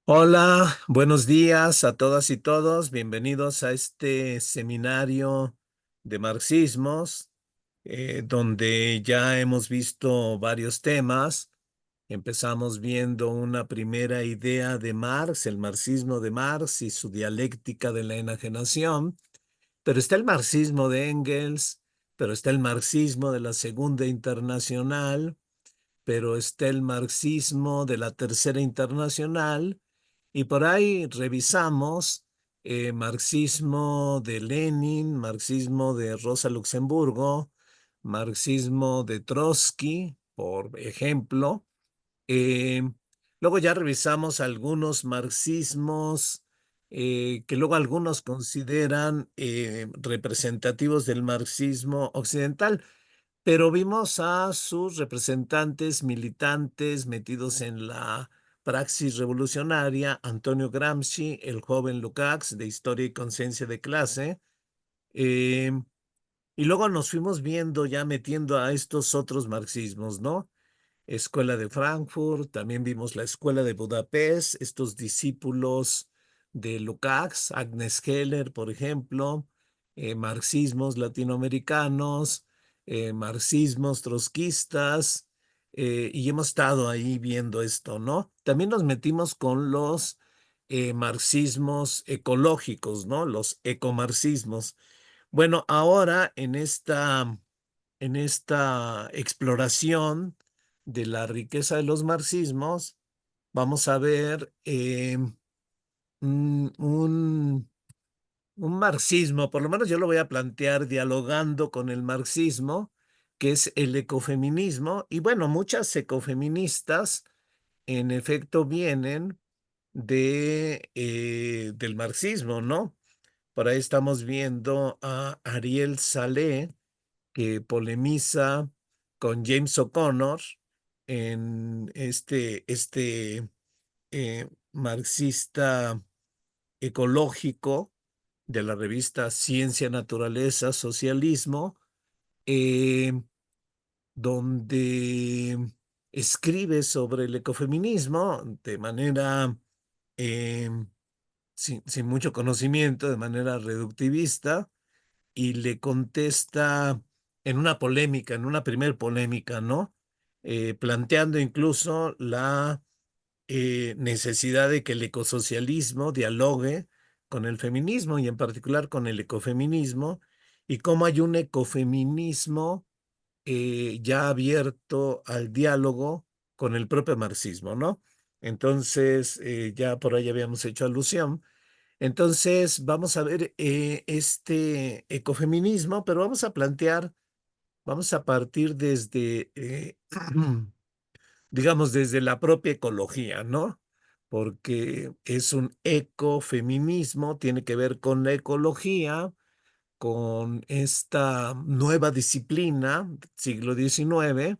Hola, buenos días a todas y todos. Bienvenidos a este seminario de marxismos, donde ya hemos visto varios temas. Empezamos viendo una primera idea de Marx, el marxismo de Marx y su dialéctica de la enajenación, pero está el marxismo de Engels, pero está el marxismo de la Segunda Internacional, pero está el marxismo de la Tercera Internacional y por ahí revisamos marxismo de Lenin, marxismo de Rosa Luxemburgo, marxismo de Trotsky, por ejemplo. Eh, Luego ya revisamos algunos marxismos que luego algunos consideran representativos del marxismo occidental, pero vimos a sus representantes militantes metidos en la praxis revolucionaria: Antonio Gramsci, el joven Lukács de Historia y Conciencia de Clase. eh, y luego nos fuimos viendo ya metiendo a estos otros marxismos, ¿no? Escuela de Frankfurt, también vimos la Escuela de Budapest, estos discípulos de Lukács, Agnes Heller, por ejemplo, marxismos latinoamericanos, marxismos trotskistas, y hemos estado ahí viendo esto, ¿no? También nos metimos con los marxismos ecológicos, ¿no? Los ecomarxismos. Bueno, ahora en esta exploración de la riqueza de los marxismos, vamos a ver un, un- un marxismo, por lo menos yo lo voy a plantear dialogando con el marxismo, que es el ecofeminismo. Y bueno, muchas ecofeministas en efecto vienen del marxismo, ¿no? Por ahí estamos viendo a Ariel Saleh, que polemiza con James O'Connor en marxista ecológico de la revista Ciencia, Naturaleza, Socialismo, eh, donde escribe sobre el ecofeminismo de manera eh, sin mucho conocimiento, de manera reductivista, y le contesta en una polémica, en una primer polémica, ¿no? Planteando incluso la necesidad de que el ecosocialismo dialogue con el feminismo y en particular con el ecofeminismo, y cómo hay un ecofeminismo ya abierto al diálogo con el propio marxismo, ¿no? Entonces, ya por ahí habíamos hecho alusión. Entonces, vamos a ver este ecofeminismo, pero vamos a partir desde, digamos, desde la propia ecología, ¿no? Porque es un ecofeminismo, tiene que ver con la ecología, con esta nueva disciplina, siglo XIX,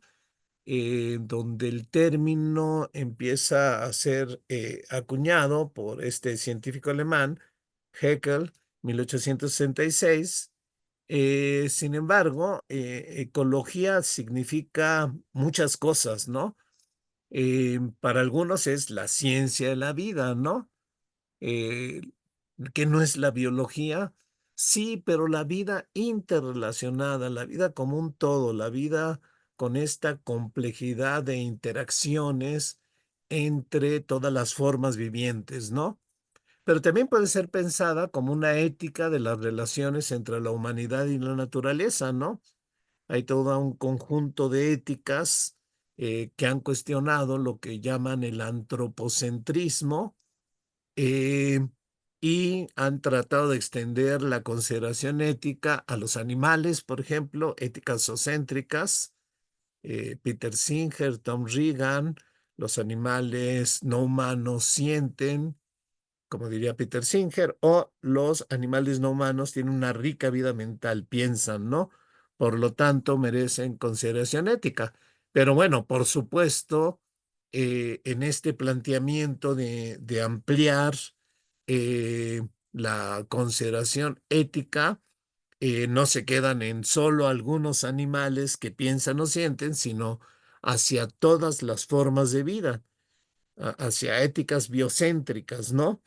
donde el término empieza a ser acuñado por este científico alemán, Haeckel, 1866. Sin embargo, ecología significa muchas cosas, ¿no? Para algunos es la ciencia de la vida, ¿no? eh, que no es la biología. Sí, pero la vida interrelacionada, la vida como un todo, la vida con esta complejidad de interacciones entre todas las formas vivientes, ¿no? Pero también puede ser pensada como una ética de las relaciones entre la humanidad y la naturaleza, ¿no? Hay todo un conjunto de éticas que han cuestionado lo que llaman el antropocentrismo, eh, y han tratado de extender la consideración ética a los animales, por ejemplo, éticas zoocéntricas. Peter Singer, Tom Regan: los animales no humanos sienten, como diría Peter Singer, o los animales no humanos tienen una rica vida mental, piensan, ¿no? Por lo tanto, merecen consideración ética. Pero bueno, por supuesto, en este planteamiento de ampliar la consideración ética, no se quedan en solo algunos animales que piensan o sienten, sino hacia todas las formas de vida. hacia éticas biocéntricas, ¿no?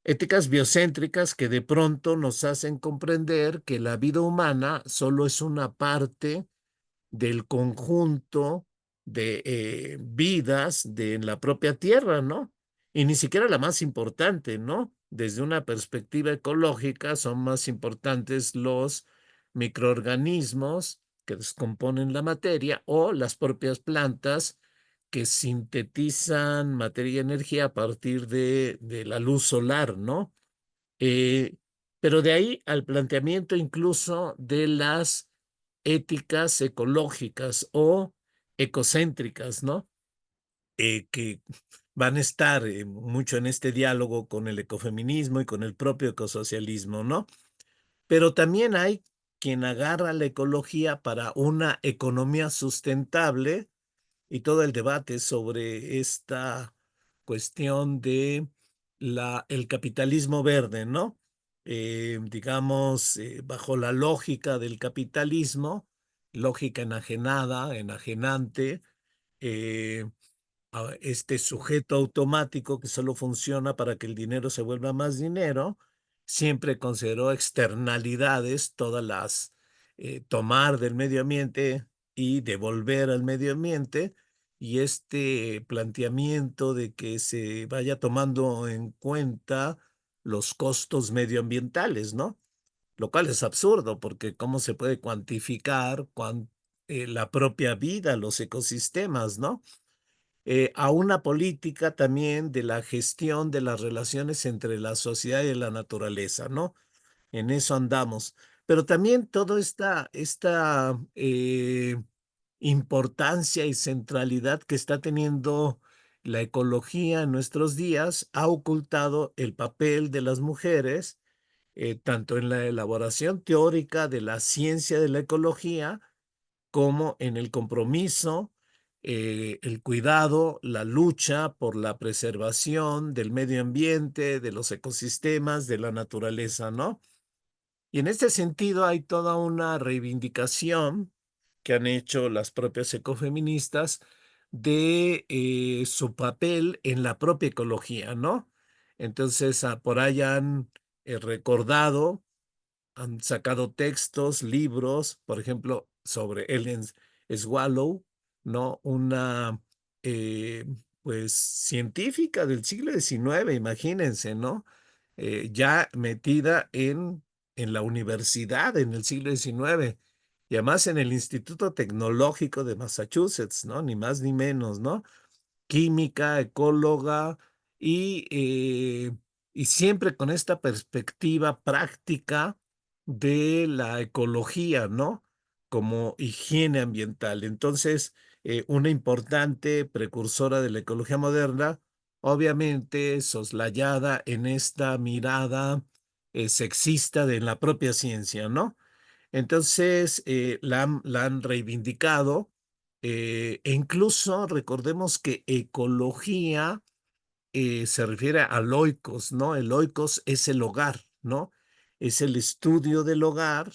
Éticas biocéntricas que de pronto nos hacen comprender que la vida humana solo es una parte del conjunto de vidas de la propia Tierra, ¿no? Y ni siquiera la más importante, ¿no? Desde una perspectiva ecológica son más importantes los microorganismos que descomponen la materia o las propias plantas que sintetizan materia y energía a partir de la luz solar, ¿no? Eh, pero de ahí al planteamiento incluso de las éticas ecológicas o ecocéntricas, ¿no? Que van a estar mucho en este diálogo con el ecofeminismo y con el propio ecosocialismo, ¿no? Pero también hay quien agarra la ecología para una economía sustentable y todo el debate sobre esta cuestión de el capitalismo verde, ¿no? Digamos, bajo la lógica del capitalismo, lógica enajenada, enajenante, eh, a este sujeto automático que solo funciona para que el dinero se vuelva más dinero, siempre consideró externalidades, todas las tomar del medio ambiente y devolver al medio ambiente, y este planteamiento de que se vaya tomando en cuenta los costos medioambientales, ¿no? Lo cual es absurdo, porque ¿cómo se puede cuantificar la propia vida, los ecosistemas, ¿no? A una política también de la gestión de las relaciones entre la sociedad y la naturaleza, ¿no? En eso andamos. Pero también toda esta importancia y centralidad que está teniendo la ecología en nuestros días ha ocultado el papel de las mujeres, tanto en la elaboración teórica de la ciencia de la ecología, como en el compromiso, el cuidado, la lucha por la preservación del medio ambiente, de los ecosistemas, de la naturaleza, ¿no? Y en este sentido hay toda una reivindicación que han hecho las propias ecofeministas de su papel en la propia ecología, ¿no? Entonces, por ahí han recordado, han sacado textos, libros, por ejemplo, sobre Ellen Swallow, ¿no? Una, eh, pues, científica del siglo XIX, imagínense, ¿no? Ya metida en la universidad en el siglo XIX y además en el Instituto Tecnológico de Massachusetts, ¿no? Ni más ni menos, ¿no? Química, ecóloga y, eh, y siempre con esta perspectiva práctica de la ecología, ¿no? Como higiene ambiental. Entonces, una importante precursora de la ecología moderna, obviamente soslayada en esta mirada sexista de la propia ciencia, ¿no? Entonces, la han reivindicado e incluso recordemos que ecología se refiere al oikos, ¿no? El oikos es el hogar, ¿no? Es el estudio del hogar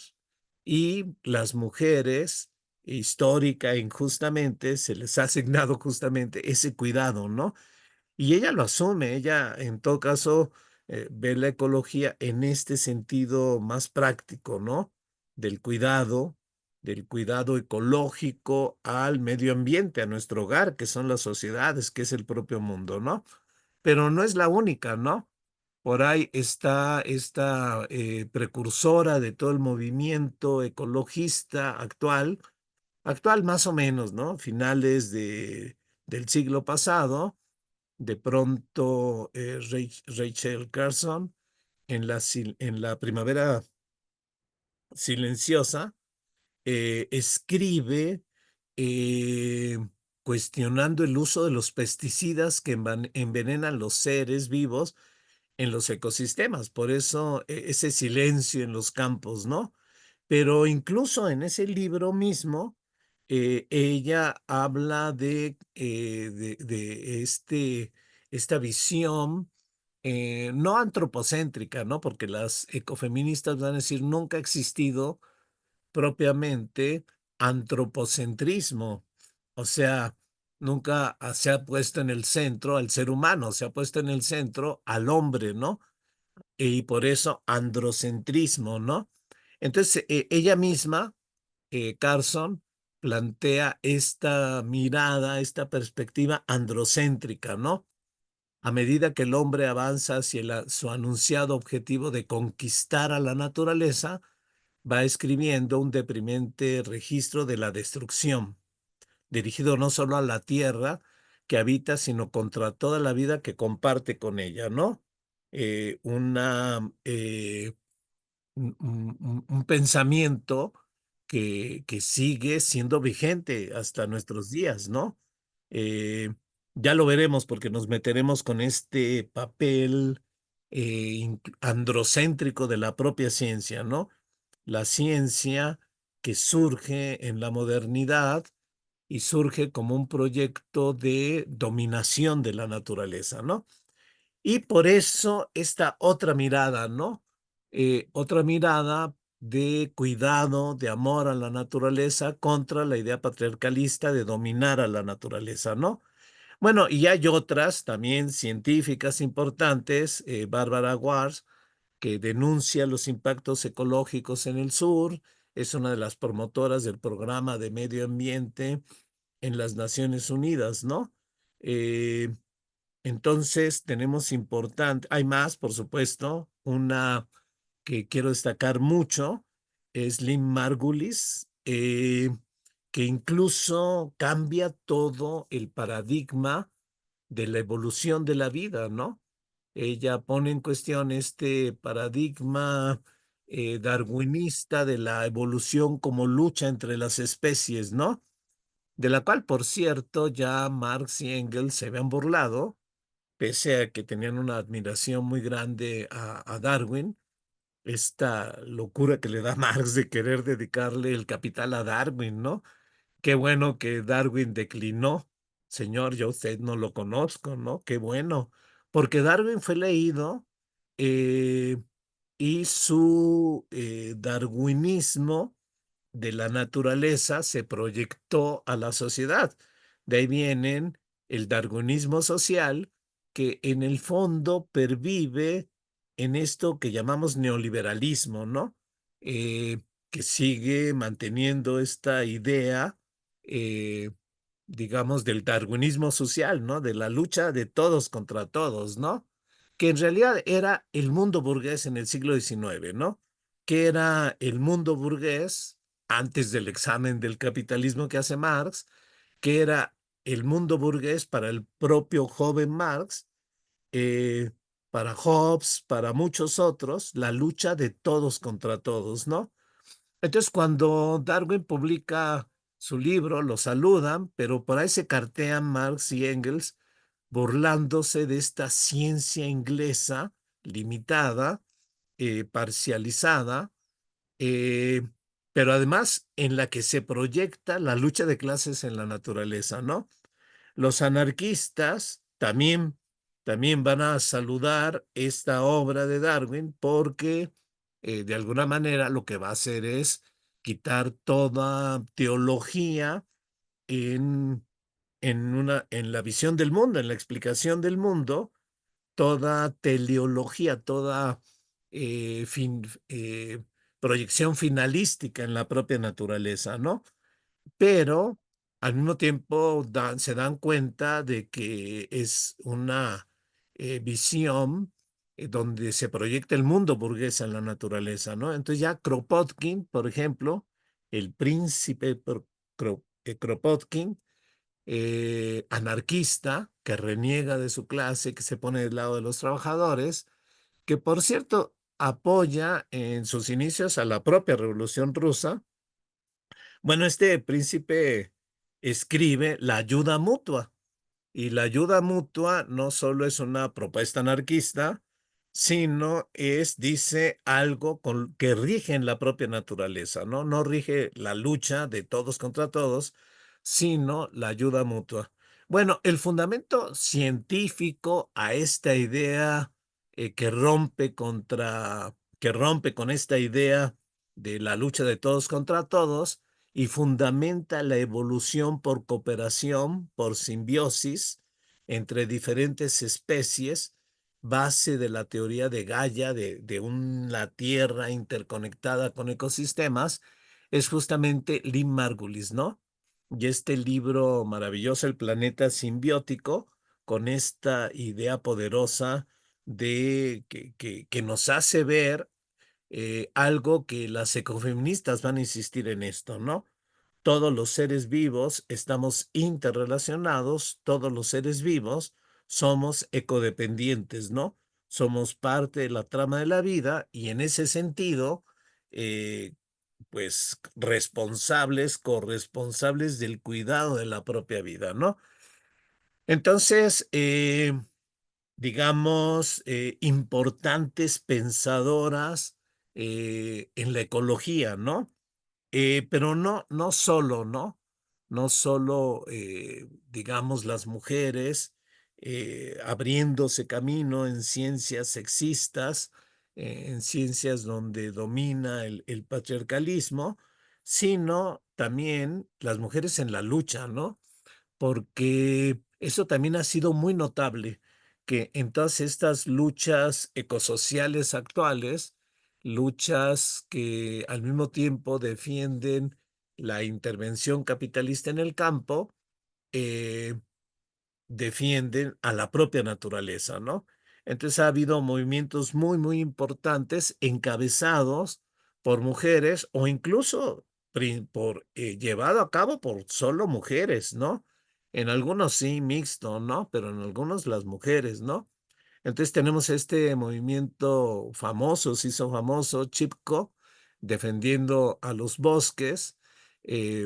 y las mujeres, histórica e injustamente, se les ha asignado justamente ese cuidado, ¿no? Y ella lo asume, ella en todo caso ve la ecología en este sentido más práctico, ¿no? Del del cuidado ecológico al medio ambiente, a nuestro hogar, que son las sociedades, que es el propio mundo, ¿no? Pero no es la única, ¿no? Por ahí está esta precursora de todo el movimiento ecologista actual más o menos, ¿no? Finales del siglo pasado, de pronto Rachel Carson en la primavera silenciosa escribe eh, cuestionando el uso de los pesticidas que envenenan los seres vivos en los ecosistemas. Por eso ese silencio en los campos, ¿no? Pero incluso en ese libro mismo, ella habla de esta visión no antropocéntrica, ¿no? Porque las ecofeministas van a decir nunca ha existido propiamente antropocentrismo. O sea, nunca se ha puesto en el centro al ser humano, se ha puesto en el centro al hombre, ¿no? Y por eso androcentrismo, ¿no? Entonces, ella misma, Carson, plantea esta mirada, esta perspectiva androcéntrica, ¿no? A medida que el hombre avanza hacia su anunciado objetivo de conquistar a la naturaleza, va escribiendo un deprimente registro de la destrucción, dirigido no solo a la tierra que habita, sino contra toda la vida que comparte con ella, ¿no? Una un pensamiento que sigue siendo vigente hasta nuestros días, ¿no? Eh, ya lo veremos porque nos meteremos con este papel androcéntrico de la propia ciencia, ¿no? La ciencia que surge en la modernidad y surge como un proyecto de dominación de la naturaleza, ¿no? Y por eso esta otra mirada, ¿no? Otra mirada de cuidado, de amor a la naturaleza contra la idea patriarcalista de dominar a la naturaleza, ¿no? Bueno, y hay otras también científicas importantes, Barbara Wars, que denuncia los impactos ecológicos en el sur, es una de las promotoras del programa de medio ambiente en las Naciones Unidas, ¿no? Eh, entonces tenemos importante, hay más, por supuesto, una que quiero destacar mucho, es Lynn Margulis, que incluso cambia todo el paradigma de la evolución de la vida, ¿no? Ella pone en cuestión este paradigma darwinista de la evolución como lucha entre las especies, ¿no? De la cual, por cierto, ya Marx y Engels se habían burlado pese a que tenían una admiración muy grande a Darwin, esta locura que le da Marx de querer dedicarle el capital a Darwin, ¿no? Qué bueno que Darwin declinó. Señor, yo a usted no lo conozco, ¿no? Qué bueno, porque Darwin fue leído eh, y su darwinismo de la naturaleza se proyectó a la sociedad. De ahí vienen el darwinismo social, que en el fondo pervive en esto que llamamos neoliberalismo, ¿no? Que sigue manteniendo esta idea, eh, digamos, del darwinismo social, ¿no? De la lucha de todos contra todos, ¿no? Que en realidad era el mundo burgués en el siglo XIX, ¿no? Que era el mundo burgués antes del examen del capitalismo que hace Marx, que era el mundo burgués para el propio joven Marx, eh, para Hobbes, para muchos otros, la lucha de todos contra todos, ¿no? Entonces, cuando Darwin publica su libro, lo saludan, pero por ahí se cartean Marx y Engels burlándose de esta ciencia inglesa limitada, parcializada, eh, pero además en la que se proyecta la lucha de clases en la naturaleza, ¿no? Los anarquistas también van a saludar esta obra de Darwin porque de alguna manera lo que va a hacer es quitar toda teología en, en la visión del mundo, en la explicación del mundo, toda teleología, toda eh, fin- eh, proyección finalística en la propia naturaleza, ¿no? Pero al mismo tiempo se dan cuenta de que es una visión donde se proyecta el mundo burgués en la naturaleza, ¿no? Entonces ya Kropotkin, por ejemplo, el príncipe Kropotkin, anarquista, que reniega de su clase, que se pone del lado de los trabajadores, que por cierto apoya en sus inicios a la propia Revolución Rusa. Bueno, este príncipe escribe la ayuda mutua y la ayuda mutua no solo es una propuesta anarquista, sino es, dice, algo que rige en la propia naturaleza, ¿no? No rige la lucha de todos contra todos, sino la ayuda mutua. Bueno, el fundamento científico a esta idea que rompe con esta idea de la lucha de todos contra todos, y fundamenta la evolución por cooperación, por simbiosis entre diferentes especies, base de la teoría de Gaia, de una Tierra interconectada con ecosistemas, es justamente Lynn Margulis, ¿no? Y este libro maravilloso, El planeta simbiótico, con esta idea poderosa de que nos hace ver algo que las ecofeministas van a insistir en esto, ¿no? Todos los seres vivos estamos interrelacionados, todos los seres vivos somos ecodependientes, ¿no? Somos parte de la trama de la vida y en ese sentido, eh, pues responsables, corresponsables del cuidado de la propia vida, ¿no? Entonces, digamos, importantes pensadoras en la ecología, ¿no? Pero no solo, ¿no? No solo, digamos, las mujeres abriéndose camino en ciencias sexistas, en ciencias donde domina el patriarcalismo, sino también las mujeres en la lucha, ¿no? Porque eso también ha sido muy notable, que en todas estas luchas ecosociales actuales, luchas que al mismo tiempo defienden la intervención capitalista en el campo, eh, defienden a la propia naturaleza, ¿no? Entonces ha habido movimientos muy importantes encabezados por mujeres o incluso llevado a cabo por solo mujeres, ¿no? En algunos sí, mixto, ¿no? Pero en algunos las mujeres, ¿no? Entonces tenemos este movimiento famoso, se hizo famoso, Chipko, defendiendo a los bosques,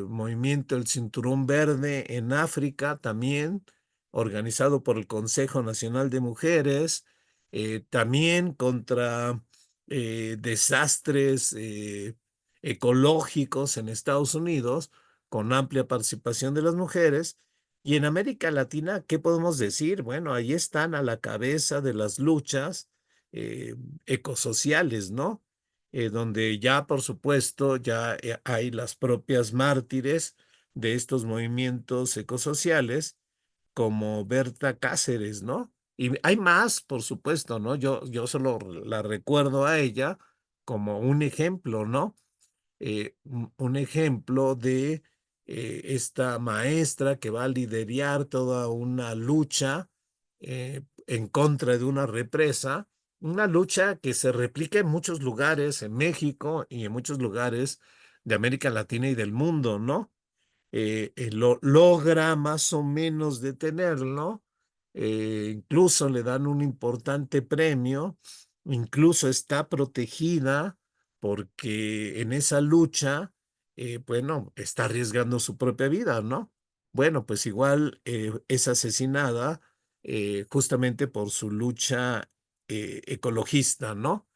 movimiento El Cinturón Verde en África también, organizado por el Consejo Nacional de Mujeres, también contra desastres ecológicos en Estados Unidos, con amplia participación de las mujeres. Y en América Latina, ¿qué podemos decir? Bueno, ahí están a la cabeza de las luchas eh, ecosociales, ¿no? Donde ya, por supuesto, ya hay las propias mártires de estos movimientos ecosociales, como Berta Cáceres, ¿no? Y hay más, por supuesto, ¿no? Yo solo la recuerdo a ella como un ejemplo, ¿no? Un ejemplo de esta maestra que va a liderar toda una lucha en contra de una represa, una lucha que se replica en muchos lugares, en México y en muchos lugares de América Latina y del mundo, ¿no? Lo logra más o menos detenerlo, incluso le dan un importante premio, incluso está protegida porque en esa lucha, bueno, está arriesgando su propia vida, ¿no? Bueno, pues igual es asesinada justamente por su lucha ecologista, ¿no?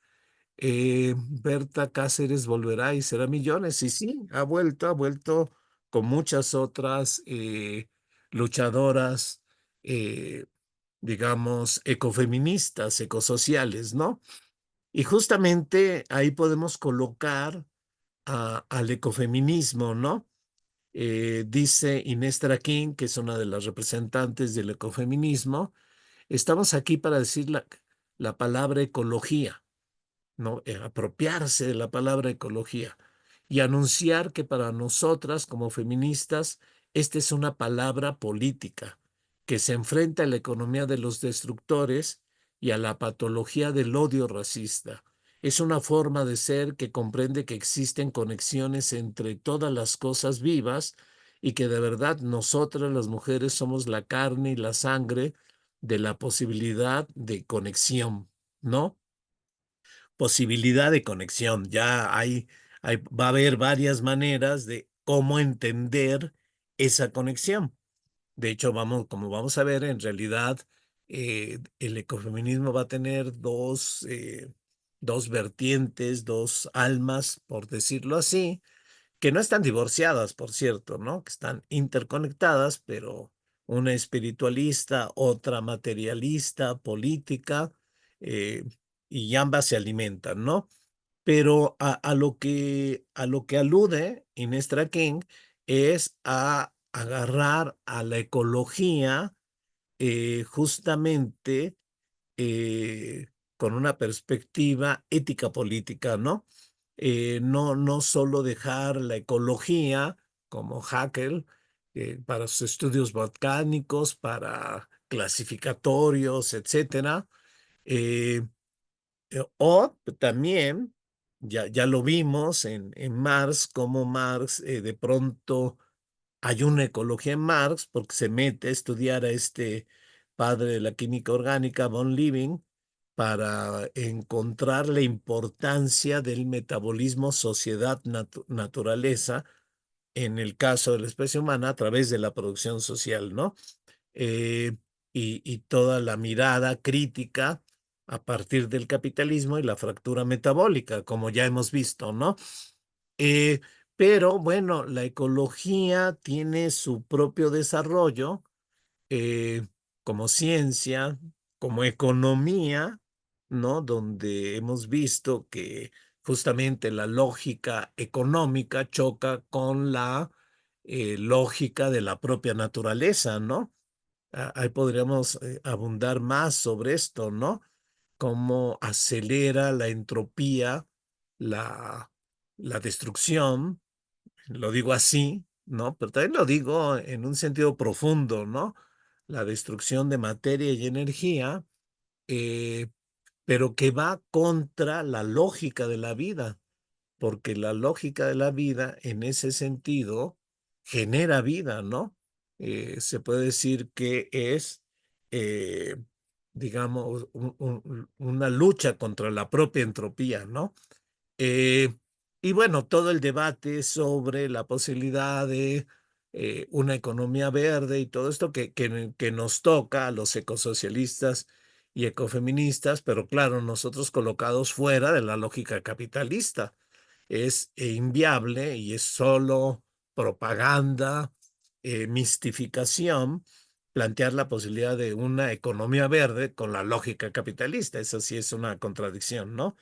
Berta Cáceres volverá y será millones. Y sí, ha vuelto con muchas otras luchadoras, eh, digamos, ecofeministas, ecosociales, ¿no? Y justamente ahí podemos colocar al ecofeminismo, ¿no? Dice Inés Traquín, que es una de las representantes del ecofeminismo, estamos aquí para decir la palabra ecología, ¿no? Apropiarse de la palabra ecología y anunciar que para nosotras como feministas esta es una palabra política que se enfrenta a la economía de los destructores y a la patología del odio racista. Es una forma de ser que comprende que existen conexiones entre todas las cosas vivas y que de verdad nosotras las mujeres somos la carne y la sangre de la posibilidad de conexión, ¿no? Posibilidad de conexión. Ya va a haber varias maneras de cómo entender esa conexión. De hecho, como vamos a ver, en realidad el ecofeminismo va a tener dos vertientes, dos almas, por decirlo así, que no están divorciadas, por cierto, ¿no? Que están interconectadas, pero una espiritualista, otra materialista, política, eh, y ambas se alimentan, ¿no? pero a lo que alude Inestra King es a agarrar a la ecología justamente eh, con una perspectiva ética política, ¿no? No solo dejar la ecología como Haeckel para sus estudios botánicos, para clasificatorios, etcétera, eh, o también, ya lo vimos en Marx, cómo Marx de pronto hay una ecología en Marx porque se mete a estudiar a este padre de la química orgánica, von Liebig, para encontrar la importancia del metabolismo sociedad-naturaleza en el caso de la especie humana a través de la producción social, ¿no? eh, y toda la mirada crítica a partir del capitalismo y la fractura metabólica, como ya hemos visto, ¿no? Eh, pero bueno, la ecología tiene su propio desarrollo eh, como ciencia, como economía, ¿no? Donde hemos visto que justamente la lógica económica choca con la lógica de la propia naturaleza, ¿no? Ahí podríamos abundar más sobre esto, ¿no? Cómo acelera la entropía, la, la destrucción, lo digo así, ¿no? Pero también lo digo en un sentido profundo, ¿no? La destrucción de materia y energía, eh, pero que va contra la lógica de la vida, porque la lógica de la vida en ese sentido genera vida, ¿no? Se puede decir que es, eh, digamos, una lucha contra la propia entropía, ¿no? Eh, y bueno, todo el debate sobre la posibilidad de una economía verde y todo esto que nos toca a los ecosocialistas y ecofeministas, pero claro, nosotros colocados fuera de la lógica capitalista. Es inviable y es solo propaganda, mistificación, plantear la posibilidad de una economía verde con la lógica capitalista. Eso sí es una contradicción, ¿no?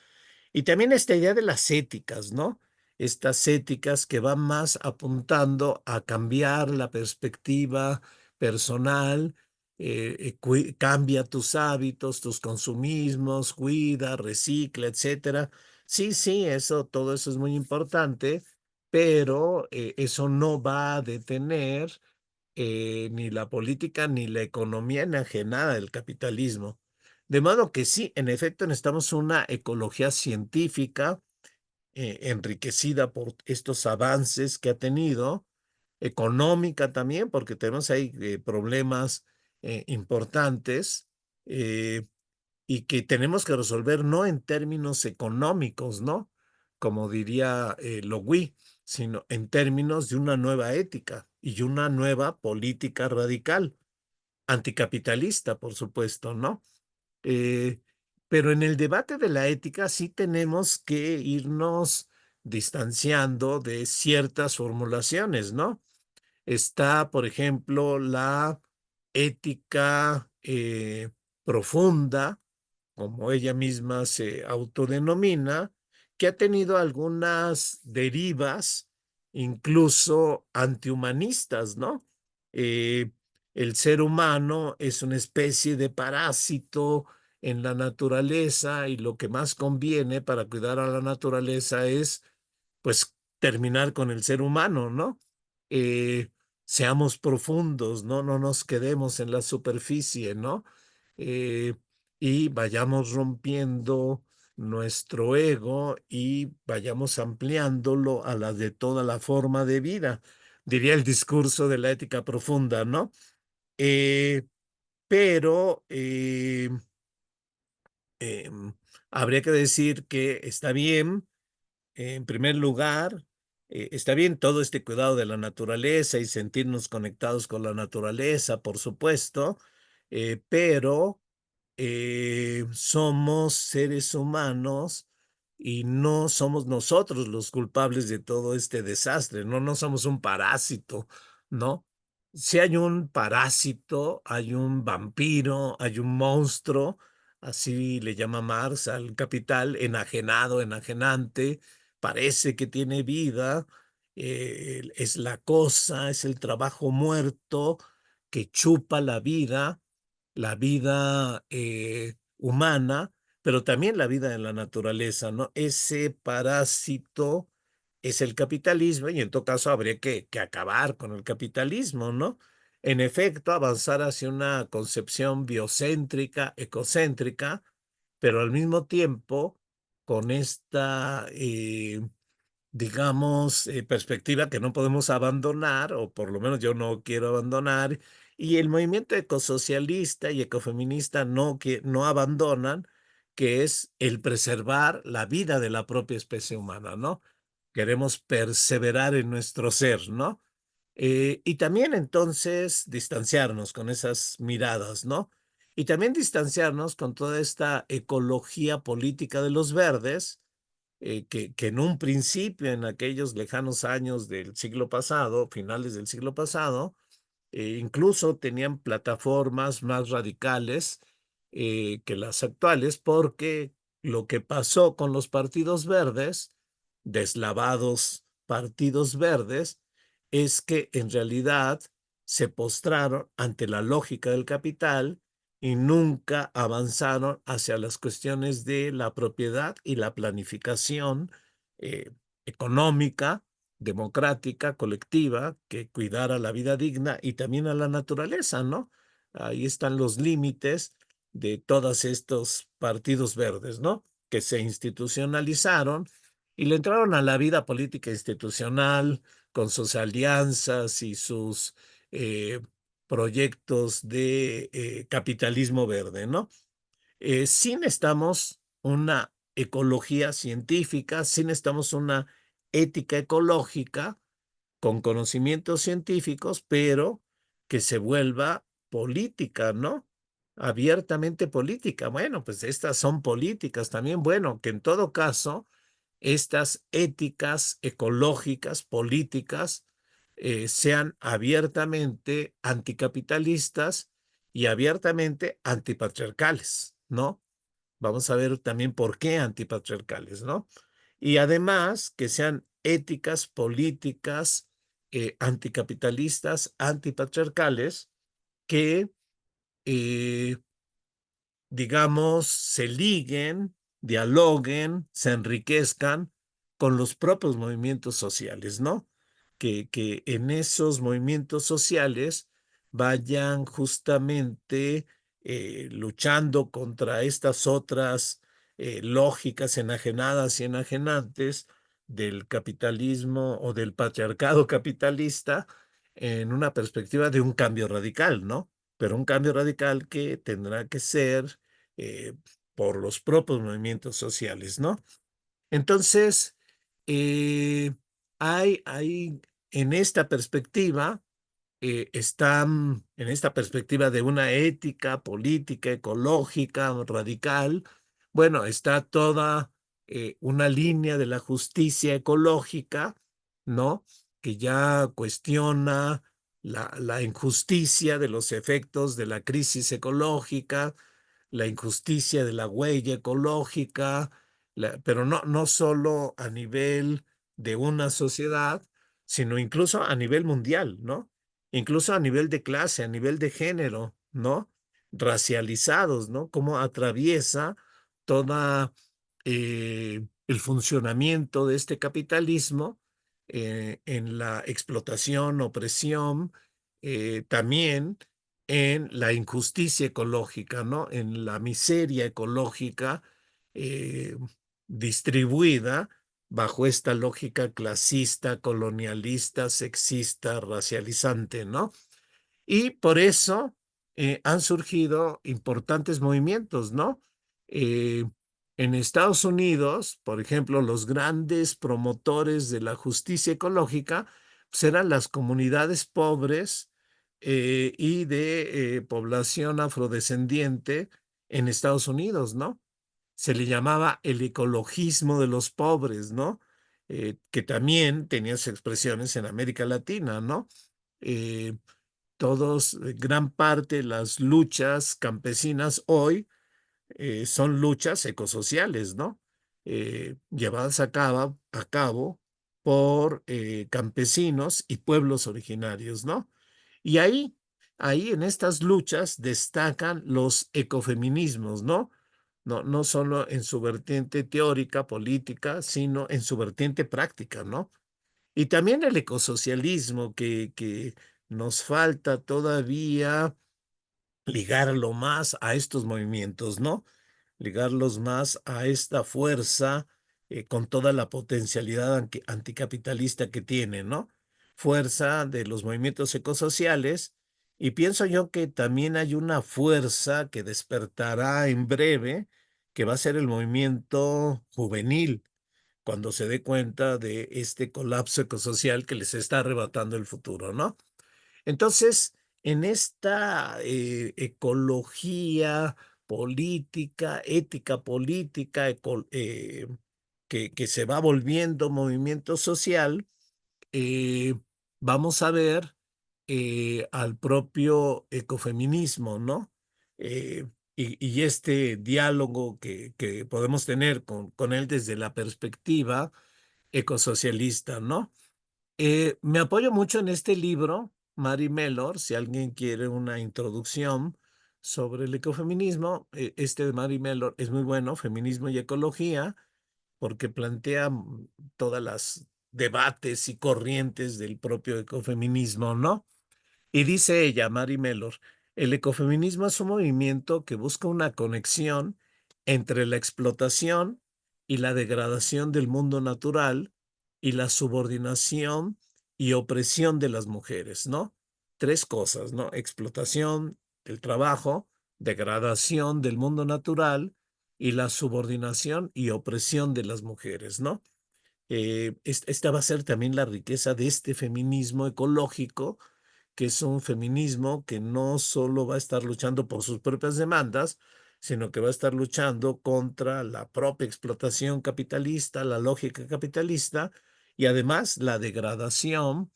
Y también esta idea de las éticas, ¿no? Estas éticas que van más apuntando a cambiar la perspectiva personal, cambia tus hábitos, tus consumismos, cuida, recicla, etcétera. Sí, sí, eso, todo eso es muy importante, pero eso no va a detener ni la política ni la economía enajenada del capitalismo. De modo que sí, en efecto, necesitamos una ecología científica enriquecida por estos avances que ha tenido, económica también, porque tenemos ahí problemas importantes eh, y que tenemos que resolver no en términos económicos, ¿no? Como diría Logui, sino en términos de una nueva ética y una nueva política radical, anticapitalista, por supuesto, ¿no? Eh, pero en el debate de la ética sí tenemos que irnos distanciando de ciertas formulaciones, ¿no? Está, por ejemplo, la ética profunda, como ella misma se autodenomina, que ha tenido algunas derivas, incluso antihumanistas, ¿no? Eh, el ser humano es una especie de parásito en la naturaleza y lo que más conviene para cuidar a la naturaleza es pues terminar con el ser humano, ¿no? Eh, Seamos profundos, ¿no? No nos quedemos en la superficie, ¿no? Eh, y vayamos rompiendo nuestro ego y vayamos ampliándolo a la de toda la forma de vida, diría el discurso de la ética profunda, ¿no? Eh, pero em, habría que decir que está bien en primer lugar, está bien todo este cuidado de la naturaleza y sentirnos conectados con la naturaleza, por supuesto, pero somos seres humanos y no somos nosotros los culpables de todo este desastre, no, no somos un parásito, ¿no? Si hay un parásito, hay un vampiro, hay un monstruo, así le llama Marx al capital, enajenado, enajenante, parece que tiene vida, es la cosa, es el trabajo muerto que chupa la vida humana, pero también la vida de la naturaleza, ¿no? Ese parásito es el capitalismo y en todo caso habría que acabar con el capitalismo, ¿no? En efecto, avanzar hacia una concepción biocéntrica, ecocéntrica, pero al mismo tiempo con esta, digamos, perspectiva que no podemos abandonar, o por lo menos yo no quiero abandonar, y el movimiento ecosocialista y ecofeminista no abandonan, que es el preservar la vida de la propia especie humana, ¿no? Queremos perseverar en nuestro ser, ¿no? Y también entonces distanciarnos con esas miradas, ¿no? Y también distanciarnos con toda esta ecología política de los verdes, que en un principio, en aquellos lejanos años del siglo pasado, finales del siglo pasado, incluso tenían plataformas más radicales que las actuales, porque lo que pasó con los partidos verdes, deslavados partidos verdes, es que en realidad se postraron ante la lógica del capital y nunca avanzaron hacia las cuestiones de la propiedad y la planificación eh, económica, democrática, colectiva, que cuidara la vida digna y también a la naturaleza, ¿no? Ahí están los límites de todos estos partidos verdes, ¿no? Que se institucionalizaron y le entraron a la vida política institucional con sus alianzas y sus eh, proyectos de capitalismo verde, ¿no? Sí necesitamos una ecología científica, sí necesitamos una ética ecológica con conocimientos científicos, pero que se vuelva política, ¿no? Abiertamente política. Bueno, pues estas son políticas también. Bueno, que en todo caso, estas éticas ecológicas, políticas, sean abiertamente anticapitalistas y abiertamente antipatriarcales, ¿no? Vamos a ver también por qué antipatriarcales, ¿no? Y además que sean éticas, políticas, anticapitalistas, antipatriarcales, que eh, digamos, se liguen, dialoguen, se enriquezcan con los propios movimientos sociales, ¿no? Que en esos movimientos sociales vayan justamente luchando contra estas otras lógicas enajenadas y enajenantes del capitalismo o del patriarcado capitalista en una perspectiva de un cambio radical, ¿no? Pero un cambio radical que tendrá que ser eh, por los propios movimientos sociales, ¿no? Entonces, eh, hay en esta perspectiva, están en esta perspectiva de una ética política, ecológica, radical, bueno, está toda una línea de la justicia ecológica, ¿no? Que ya cuestiona la injusticia de los efectos de la crisis ecológica, la injusticia de la huella ecológica, pero no solo a nivel de una sociedad, sino incluso a nivel mundial, ¿no? Incluso a nivel de clase, a nivel de género, ¿no? Racializados, ¿no? Cómo atraviesa toda el funcionamiento de este capitalismo en la explotación, opresión, también en la injusticia ecológica, ¿no? En la miseria ecológica eh, distribuida bajo esta lógica clasista, colonialista, sexista, racializante, ¿no? Y por eso han surgido importantes movimientos, ¿no? Eh, en Estados Unidos, por ejemplo, los grandes promotores de la justicia ecológica pues eran las comunidades pobres y de población afrodescendiente en Estados Unidos, ¿no? Se le llamaba el ecologismo de los pobres, ¿no? Que también tenía sus expresiones en América Latina, ¿no? Eh, gran parte de las luchas campesinas hoy son luchas ecosociales, ¿no? Llevadas a cabo por campesinos y pueblos originarios, ¿no? Y ahí en estas luchas destacan los ecofeminismos, ¿no? No solo en su vertiente teórica, política, sino en su vertiente práctica, ¿no? Y también el ecosocialismo que nos falta todavía ligarlo más a estos movimientos, ¿no? Ligarlos más a esta fuerza con toda la potencialidad anticapitalista que tiene, ¿no? Fuerza de los movimientos ecosociales. Y pienso yo que también hay una fuerza que despertará en breve, que va a ser el movimiento juvenil, cuando se dé cuenta de este colapso ecosocial que les está arrebatando el futuro, ¿no? Entonces, en esta ecología política, ética política, que se va volviendo movimiento social, eh, vamos a ver al propio ecofeminismo, ¿no? Eh, y este diálogo que podemos tener con él desde la perspectiva ecosocialista, ¿no? Me apoyo mucho en este libro, Mary Mellor, si alguien quiere una introducción sobre el ecofeminismo, este de Mary Mellor es muy bueno, Feminismo y Ecología, porque plantea todas las debates y corrientes del propio ecofeminismo, ¿no? Y dice ella, Mary Mellor, el ecofeminismo es un movimiento que busca una conexión entre la explotación y la degradación del mundo natural y la subordinación y opresión de las mujeres, ¿no? Tres cosas, ¿no? Explotación del trabajo, degradación del mundo natural y la subordinación y opresión de las mujeres, ¿no? Esta va a ser también la riqueza de este feminismo ecológico, que es un feminismo que no solo va a estar luchando por sus propias demandas, sino que va a estar luchando contra la propia explotación capitalista, la lógica capitalista y además la degradación,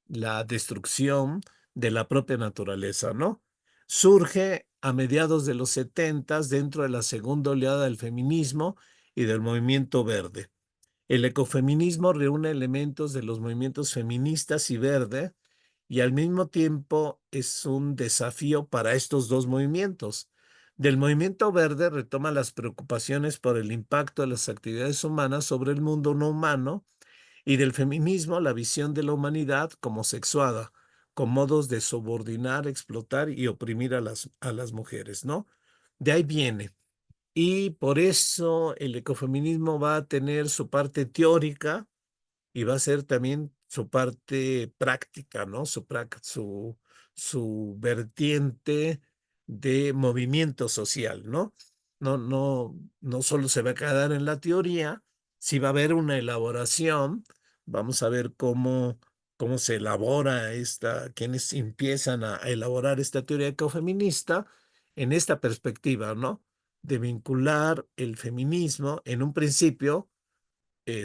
la destrucción de la propia naturaleza, ¿no? Surge a mediados de los 70 dentro de la segunda oleada del feminismo y del movimiento verde. El ecofeminismo reúne elementos de los movimientos feministas y verde y al mismo tiempo es un desafío para estos dos movimientos. Del movimiento verde retoma las preocupaciones por el impacto de las actividades humanas sobre el mundo no humano y del feminismo la visión de la humanidad como sexuada, con modos de subordinar, explotar y oprimir a las mujeres, ¿no? De ahí viene. Y por eso el ecofeminismo va a tener su parte teórica y va a ser también su parte práctica, ¿no? Su vertiente de movimiento social, ¿no? No solo se va a quedar en la teoría, sí va a haber una elaboración. Vamos a ver cómo se elabora quienes empiezan a elaborar esta teoría ecofeminista en esta perspectiva, ¿no? De vincular el feminismo en un principio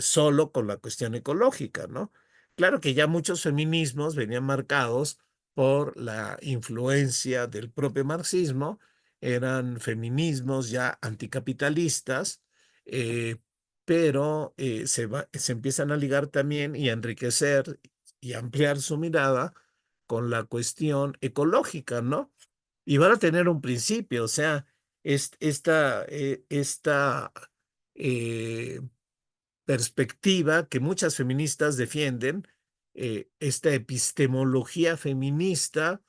solo con la cuestión ecológica, ¿no? Claro que ya muchos feminismos venían marcados por la influencia del propio marxismo, eran feminismos ya anticapitalistas, eh, pero se empiezan a ligar también y a enriquecer y ampliar su mirada con la cuestión ecológica, ¿no? Y van a tener un principio, o sea, esta eh, perspectiva que muchas feministas defienden, esta epistemología feminista,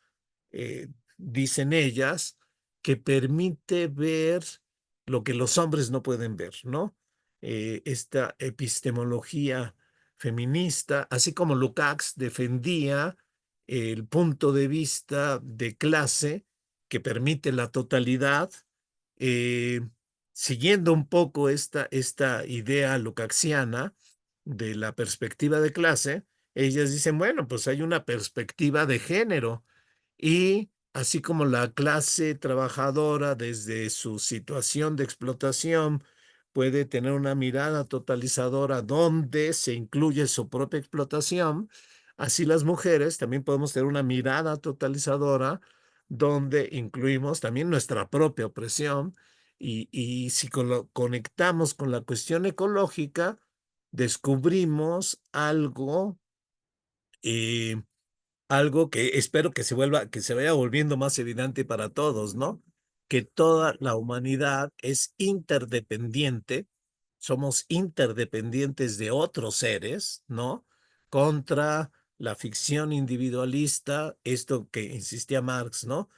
eh, dicen ellas, que permite ver lo que los hombres no pueden ver, ¿no? Esta epistemología feminista, así como Lukács defendía el punto de vista de clase que permite la totalidad, eh, siguiendo un poco esta idea lukácsiana de la perspectiva de clase, ellas dicen, bueno, pues hay una perspectiva de género y así como la clase trabajadora desde su situación de explotación puede tener una mirada totalizadora donde se incluye su propia explotación, así las mujeres también podemos tener una mirada totalizadora donde incluimos también nuestra propia opresión Y si conectamos con la cuestión ecológica, descubrimos eh, algo que espero que se vaya volviendo más evidente para todos, ¿no? Que toda la humanidad es interdependiente, somos interdependientes de otros seres, ¿no? Contra la ficción individualista, esto que insistía Marx, ¿no?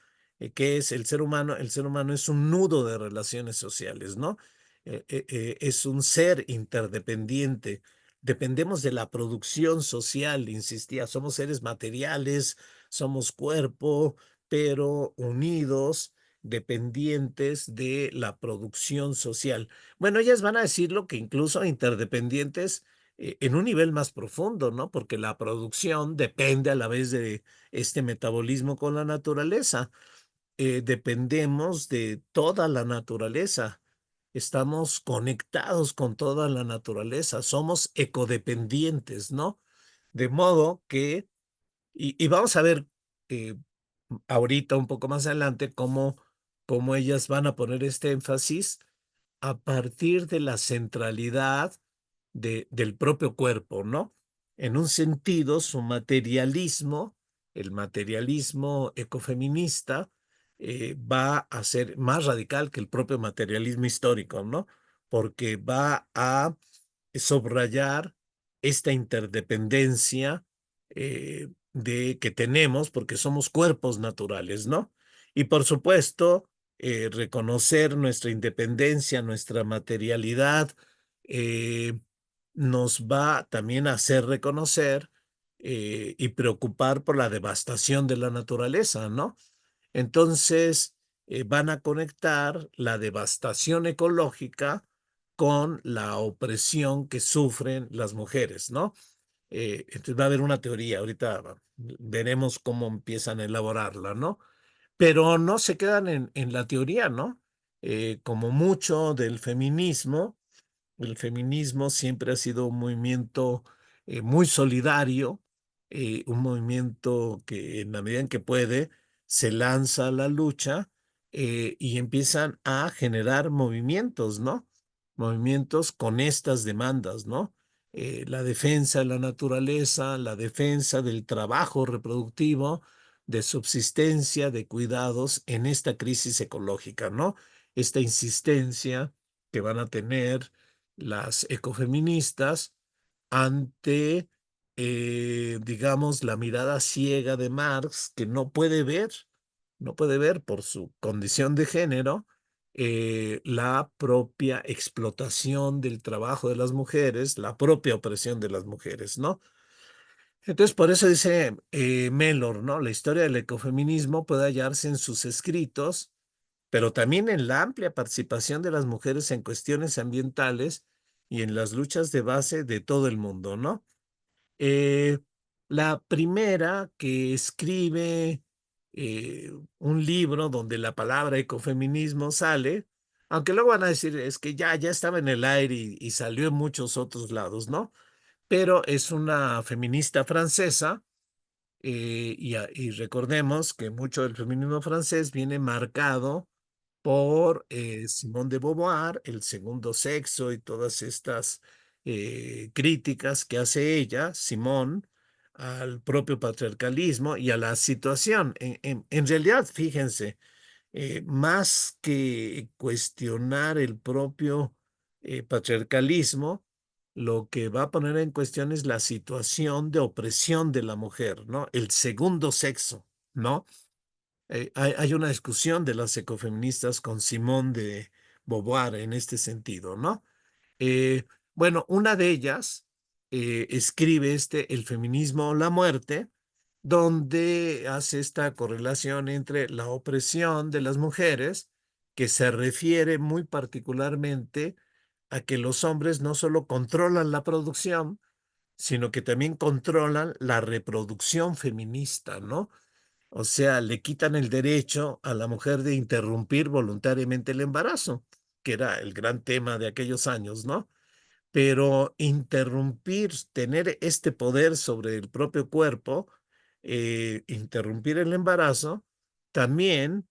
Que es el ser humano es un nudo de relaciones sociales, ¿no? Es un ser interdependiente. Dependemos de la producción social, insistía, somos seres materiales, somos cuerpo, pero unidos, dependientes de la producción social. Bueno, ellas van a decirlo que incluso interdependientes en un nivel más profundo, ¿no? Porque la producción depende a la vez de este metabolismo con la naturaleza. Dependemos de toda la naturaleza. Estamos conectados con toda la naturaleza, somos ecodependientes, ¿no? De modo que, y vamos a ver eh, ahorita un poco más adelante cómo ellas van a poner este énfasis a partir de la centralidad del propio cuerpo, ¿no? En un sentido, su materialismo, el materialismo ecofeminista, va a ser más radical que el propio materialismo histórico, ¿no? Porque va a subrayar esta interdependencia de que tenemos porque somos cuerpos naturales, ¿no? Y por supuesto, reconocer nuestra independencia, nuestra materialidad, eh, nos va también a hacer reconocer y preocupar por la devastación de la naturaleza, ¿no? Entonces, van a conectar la devastación ecológica con la opresión que sufren las mujeres, ¿no? Entonces va a haber una teoría, ahorita veremos cómo empiezan a elaborarla, ¿no? Pero no se quedan en la teoría, ¿no? Como mucho del feminismo, el feminismo siempre ha sido un movimiento muy solidario, un movimiento que en la medida en que puede se lanza a la lucha y empiezan a generar movimientos, ¿no? Movimientos con estas demandas, ¿no? La defensa de la naturaleza, la defensa del trabajo reproductivo, de subsistencia, de cuidados en esta crisis ecológica, ¿no? Esta insistencia que van a tener las ecofeministas ante, digamos, la mirada ciega de Marx, que no puede ver por su condición de género, la propia explotación del trabajo de las mujeres, la propia opresión de las mujeres, ¿no? Entonces, por eso dice Mellor, ¿no? La historia del ecofeminismo puede hallarse en sus escritos, pero también en la amplia participación de las mujeres en cuestiones ambientales y en las luchas de base de todo el mundo, ¿no? Eh, la primera que escribe un libro donde la palabra ecofeminismo sale, aunque luego van a decir es que ya estaba en el aire y salió en muchos otros lados, ¿no? Pero es una feminista francesa y recordemos que mucho del feminismo francés viene marcado por Simone de Beauvoir, el segundo sexo y todas estas críticas que hace ella, Simone, al propio patriarcalismo y a la situación. En realidad, fíjense, más que cuestionar el propio patriarcalismo, lo que va a poner en cuestión es la situación de opresión de la mujer, ¿no? El segundo sexo, ¿no? Hay una discusión de las ecofeministas con Simone de Beauvoir en este sentido, ¿no? Eh, bueno, una de ellas escribe El feminismo o la muerte, donde hace esta correlación entre la opresión de las mujeres, que se refiere muy particularmente a que los hombres no solo controlan la producción, sino que también controlan la reproducción feminista, ¿no? O sea, le quitan el derecho a la mujer de interrumpir voluntariamente el embarazo, que era el gran tema de aquellos años, ¿no? Pero interrumpir, tener este poder sobre el propio cuerpo, interrumpir el embarazo, también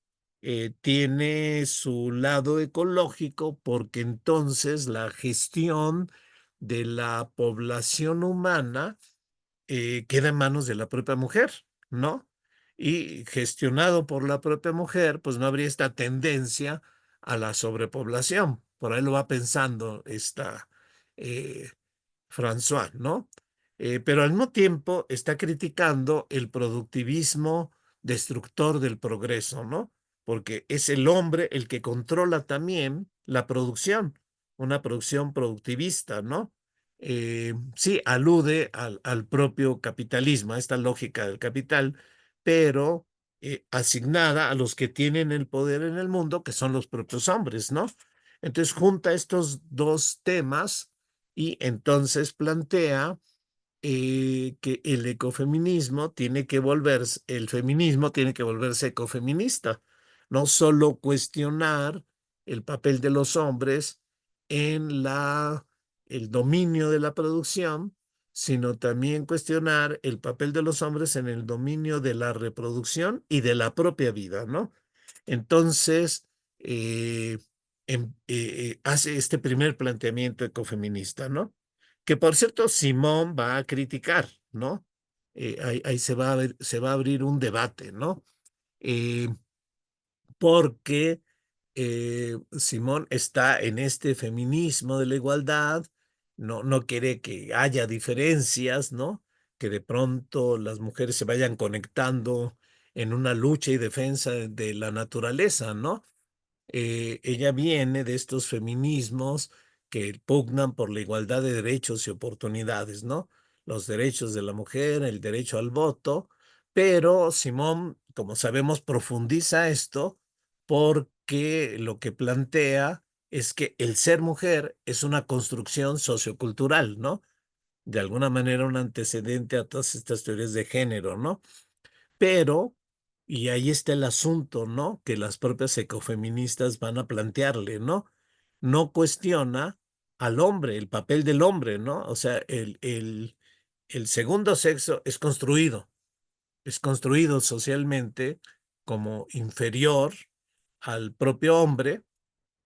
tiene su lado ecológico porque entonces la gestión de la población humana queda en manos de la propia mujer, ¿no? Y gestionado por la propia mujer, pues no habría esta tendencia a la sobrepoblación. Por ahí lo va pensando esta eh, François, ¿no? Pero al mismo tiempo está criticando el productivismo destructor del progreso, ¿no? Porque es el hombre el que controla también la producción, una producción productivista, ¿no? Sí, alude al propio capitalismo, a esta lógica del capital, pero asignada a los que tienen el poder en el mundo, que son los propios hombres, ¿no? Entonces junta estos dos temas y entonces plantea que el ecofeminismo tiene que volverse, el feminismo tiene que volverse ecofeminista, no solo cuestionar el papel de los hombres en el dominio de la producción, sino también cuestionar el papel de los hombres en el dominio de la reproducción y de la propia vida, ¿no? Entonces, eh, hace este primer planteamiento ecofeminista, ¿no? Que por cierto, Simón va a criticar, ¿no? Ahí se va a abrir un debate, ¿no? Eh, Porque Simón está en este feminismo de la igualdad, no quiere que haya diferencias, ¿no? Que de pronto las mujeres se vayan conectando en una lucha y defensa de la naturaleza, ¿no? Ella viene de estos feminismos que pugnan por la igualdad de derechos y oportunidades, ¿no? Los derechos de la mujer, el derecho al voto, pero Simón, como sabemos, profundiza esto porque lo que plantea es que el ser mujer es una construcción sociocultural, ¿no? De alguna manera un antecedente a todas estas teorías de género, ¿no? Pero, y ahí está el asunto, ¿no? Que las propias ecofeministas van a plantearle, ¿no? No cuestiona al hombre, el papel del hombre, ¿no? O sea, el segundo sexo es construido socialmente como inferior al propio hombre,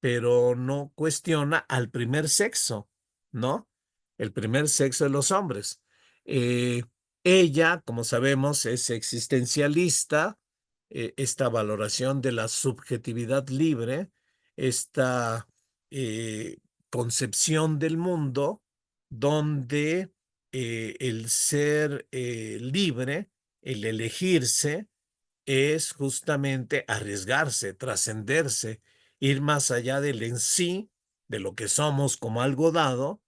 pero no cuestiona al primer sexo, ¿no? El primer sexo de los hombres. Eh, Ella, como sabemos, es existencialista, esta valoración de la subjetividad libre, esta eh, concepción del mundo donde el ser libre, el elegirse, es justamente arriesgarse, trascenderse, ir más allá del en sí, de lo que somos como algo dado,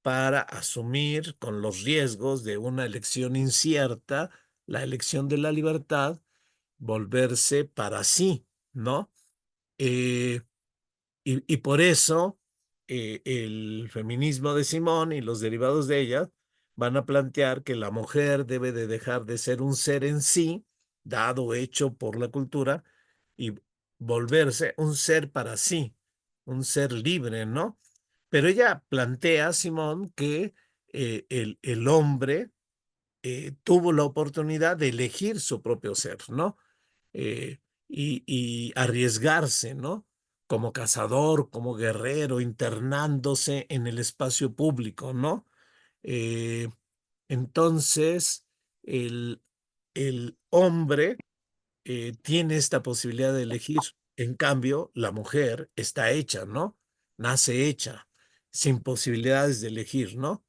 para asumir con los riesgos de una elección incierta, la elección de la libertad, volverse para sí, ¿no? Eh, y por eso el feminismo de Simón y los derivados de ella van a plantear que la mujer debe de dejar de ser un ser en sí, dado, hecho por la cultura, y volverse un ser para sí, un ser libre, ¿no? Pero ella plantea, Simón, que el hombre tuvo la oportunidad de elegir su propio ser, ¿no? eh, y arriesgarse, ¿no? Como cazador, como guerrero, internándose en el espacio público, ¿no? Eh, entonces, el, el hombre tiene esta posibilidad de elegir. En cambio, la mujer está hecha, ¿no? Nace hecha, sin posibilidades de elegir, ¿no?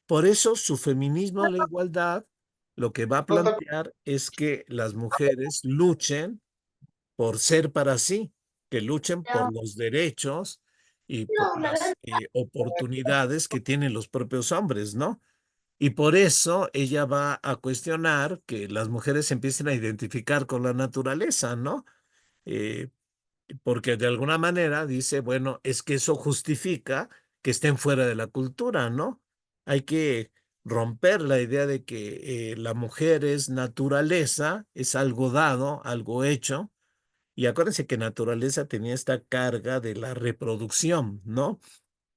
Por eso su feminismo de la igualdad lo que va a plantear es que las mujeres luchen por ser para sí, que luchen por los derechos y por las oportunidades que tienen los propios hombres, ¿no? Y por eso ella va a cuestionar que las mujeres se empiecen a identificar con la naturaleza, ¿no? Eh, Porque de alguna manera dice, bueno, es que eso justifica que estén fuera de la cultura, ¿no? Hay que romper la idea de que la mujer es naturaleza, es algo dado, algo hecho, y acuérdense que naturaleza tenía esta carga de la reproducción, ¿no?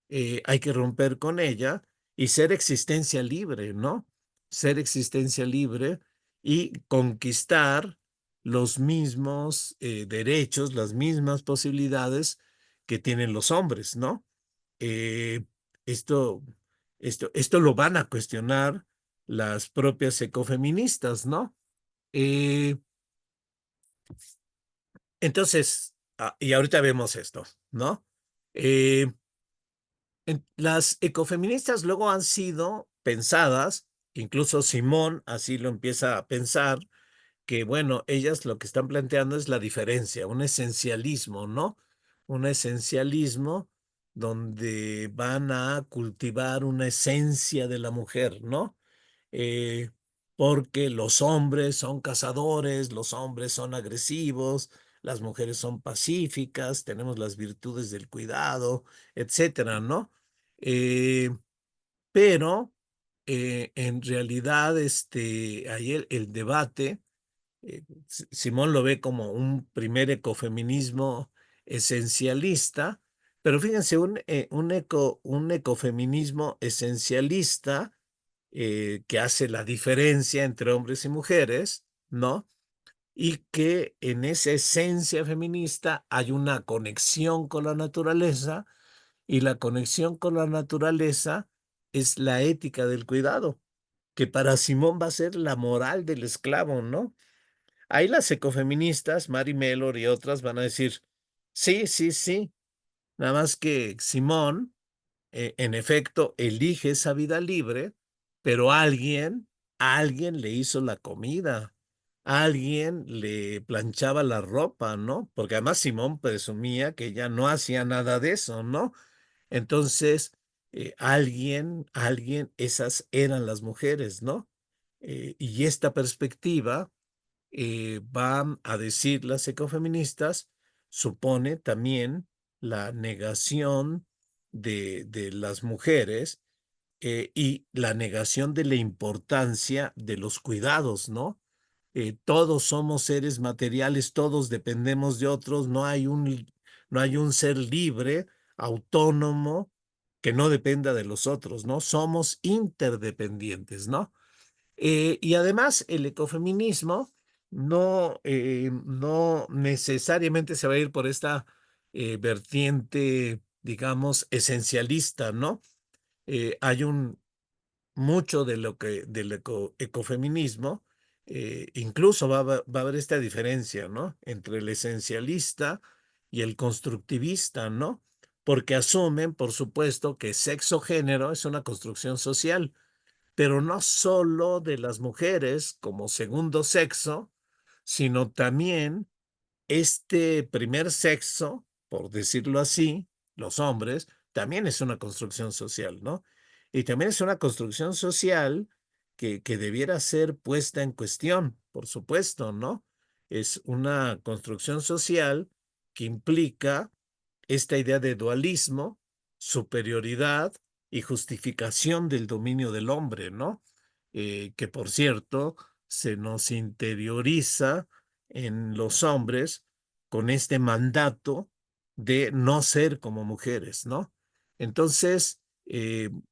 Hay que romper con ella y ser existencia libre, ¿no? Ser existencia libre y conquistar los mismos derechos, las mismas posibilidades que tienen los hombres, ¿no? Eh, esto, esto lo van a cuestionar las propias ecofeministas, ¿no? Eh, y ahorita vemos esto, ¿no? Eh, las ecofeministas luego han sido pensadas, incluso Simón así lo empieza a pensar, que bueno, ellas lo que están planteando es la diferencia, un esencialismo, ¿no? Un esencialismo donde van a cultivar una esencia de la mujer, ¿no? eh, Porque los hombres son cazadores, los hombres son agresivos, las mujeres son pacíficas, tenemos las virtudes del cuidado, etcétera, ¿no? Eh, pero en realidad, ahí el debate, Simón lo ve como un primer ecofeminismo esencialista, pero fíjense, un ecofeminismo esencialista que hace la diferencia entre hombres y mujeres, ¿no? Y que en esa esencia feminista hay una conexión con la naturaleza, y la conexión con la naturaleza es la ética del cuidado, que para Simón va a ser la moral del esclavo, ¿no? Ahí las ecofeministas, Mary Mellor y otras van a decir, sí, sí, sí, nada más que Simón en efecto, elige esa vida libre, pero alguien le hizo la comida, alguien le planchaba la ropa, ¿no? Porque además Simón presumía que ella no hacía nada de eso, ¿no? Entonces, esas eran las mujeres, ¿no? Y esta perspectiva, van a decir las ecofeministas, supone también la negación de las mujeres, y la negación de la importancia de los cuidados, ¿no? Todos somos seres materiales, todos dependemos de otros, no hay un ser libre, autónomo, que no dependa de los otros, ¿no? Somos interdependientes, ¿no? Y además el ecofeminismo no necesariamente se va a ir por esta vertiente, digamos, esencialista, ¿no? Hay mucho de lo que del ecofeminismo, incluso va a haber esta diferencia, ¿no? Entre el esencialista y el constructivista, ¿no? Porque asumen, por supuesto, que sexo-género es una construcción social, pero no solo de las mujeres como segundo sexo, sino también este primer sexo, por decirlo así, los hombres, también es una construcción social, ¿no? Y también es una construcción social que debiera ser puesta en cuestión, por supuesto, ¿no? Es una construcción social que implica esta idea de dualismo, superioridad y justificación del dominio del hombre, ¿no? Que por cierto, se nos interioriza en los hombres con este mandato de no ser como mujeres, ¿no? Entonces,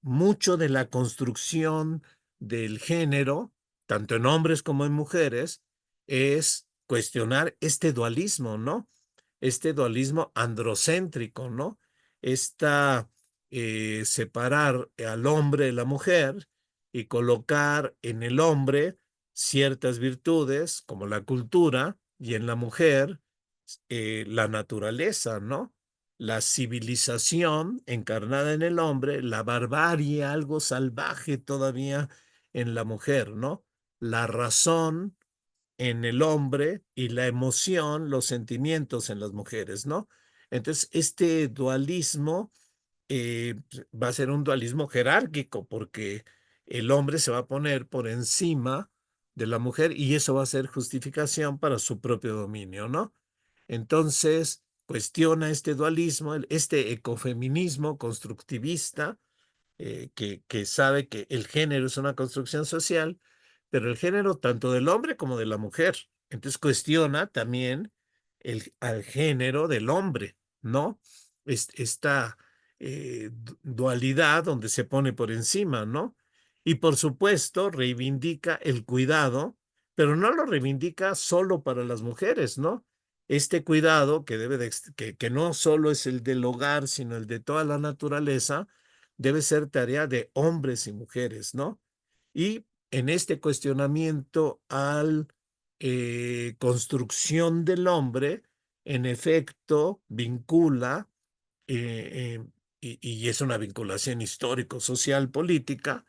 mucho de la construcción del género, tanto en hombres como en mujeres, es cuestionar este dualismo, ¿no? Este dualismo androcéntrico, ¿no? Esta separar al hombre de la mujer y colocar en el hombre ciertas virtudes como la cultura y en la mujer la naturaleza, ¿no? La civilización encarnada en el hombre, la barbarie, algo salvaje todavía en la mujer, ¿no? La razón en el hombre y la emoción, los sentimientos en las mujeres, ¿no? Entonces, este dualismo va a ser un dualismo jerárquico porque el hombre se va a poner por encima de la mujer y eso va a ser justificación para su propio dominio, ¿no? Entonces, cuestiona este dualismo, este ecofeminismo constructivista, que sabe que el género es una construcción social, pero el género tanto del hombre como de la mujer. Entonces cuestiona también al género del hombre, ¿no? Esta dualidad donde se pone por encima, ¿no? Y por supuesto reivindica el cuidado pero no lo reivindica solo para las mujeres, ¿no? Este cuidado que debe que no solo es el del hogar, sino el de toda la naturaleza, debe ser tarea de hombres y mujeres, ¿no? Y en este cuestionamiento al construcción del hombre, en efecto, vincula eh, y es una vinculación histórico, social, política,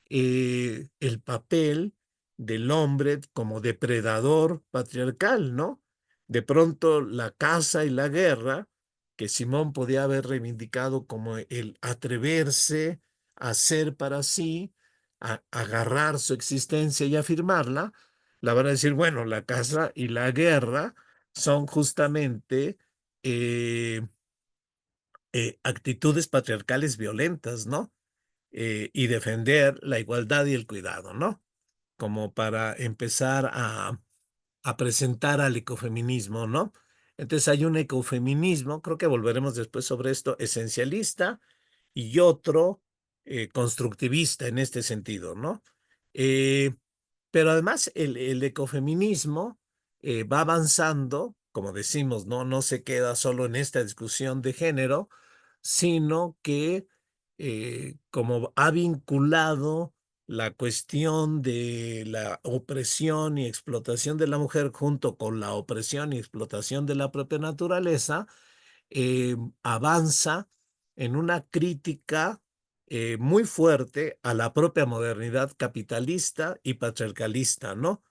el papel del hombre como depredador patriarcal, ¿no? De pronto la caza y la guerra, que Simón podía haber reivindicado como el atreverse a hacer para sí, a agarrar su existencia y afirmarla, la van a decir, bueno, la caza y la guerra son justamente actitudes patriarcales violentas, ¿no? Y defender la igualdad y el cuidado, ¿no? Como para empezar a presentar al ecofeminismo, ¿no? Entonces hay un ecofeminismo, creo que volveremos después sobre esto, esencialista y otro constructivista en este sentido, ¿no? Eh, pero además el ecofeminismo va avanzando, como decimos, ¿no? No se queda solo en esta discusión de género, sino que como ha vinculado la cuestión de la opresión y explotación de la mujer junto con la opresión y explotación de la propia naturaleza, avanza en una crítica muy fuerte a la propia modernidad capitalista y patriarcalista, ¿no?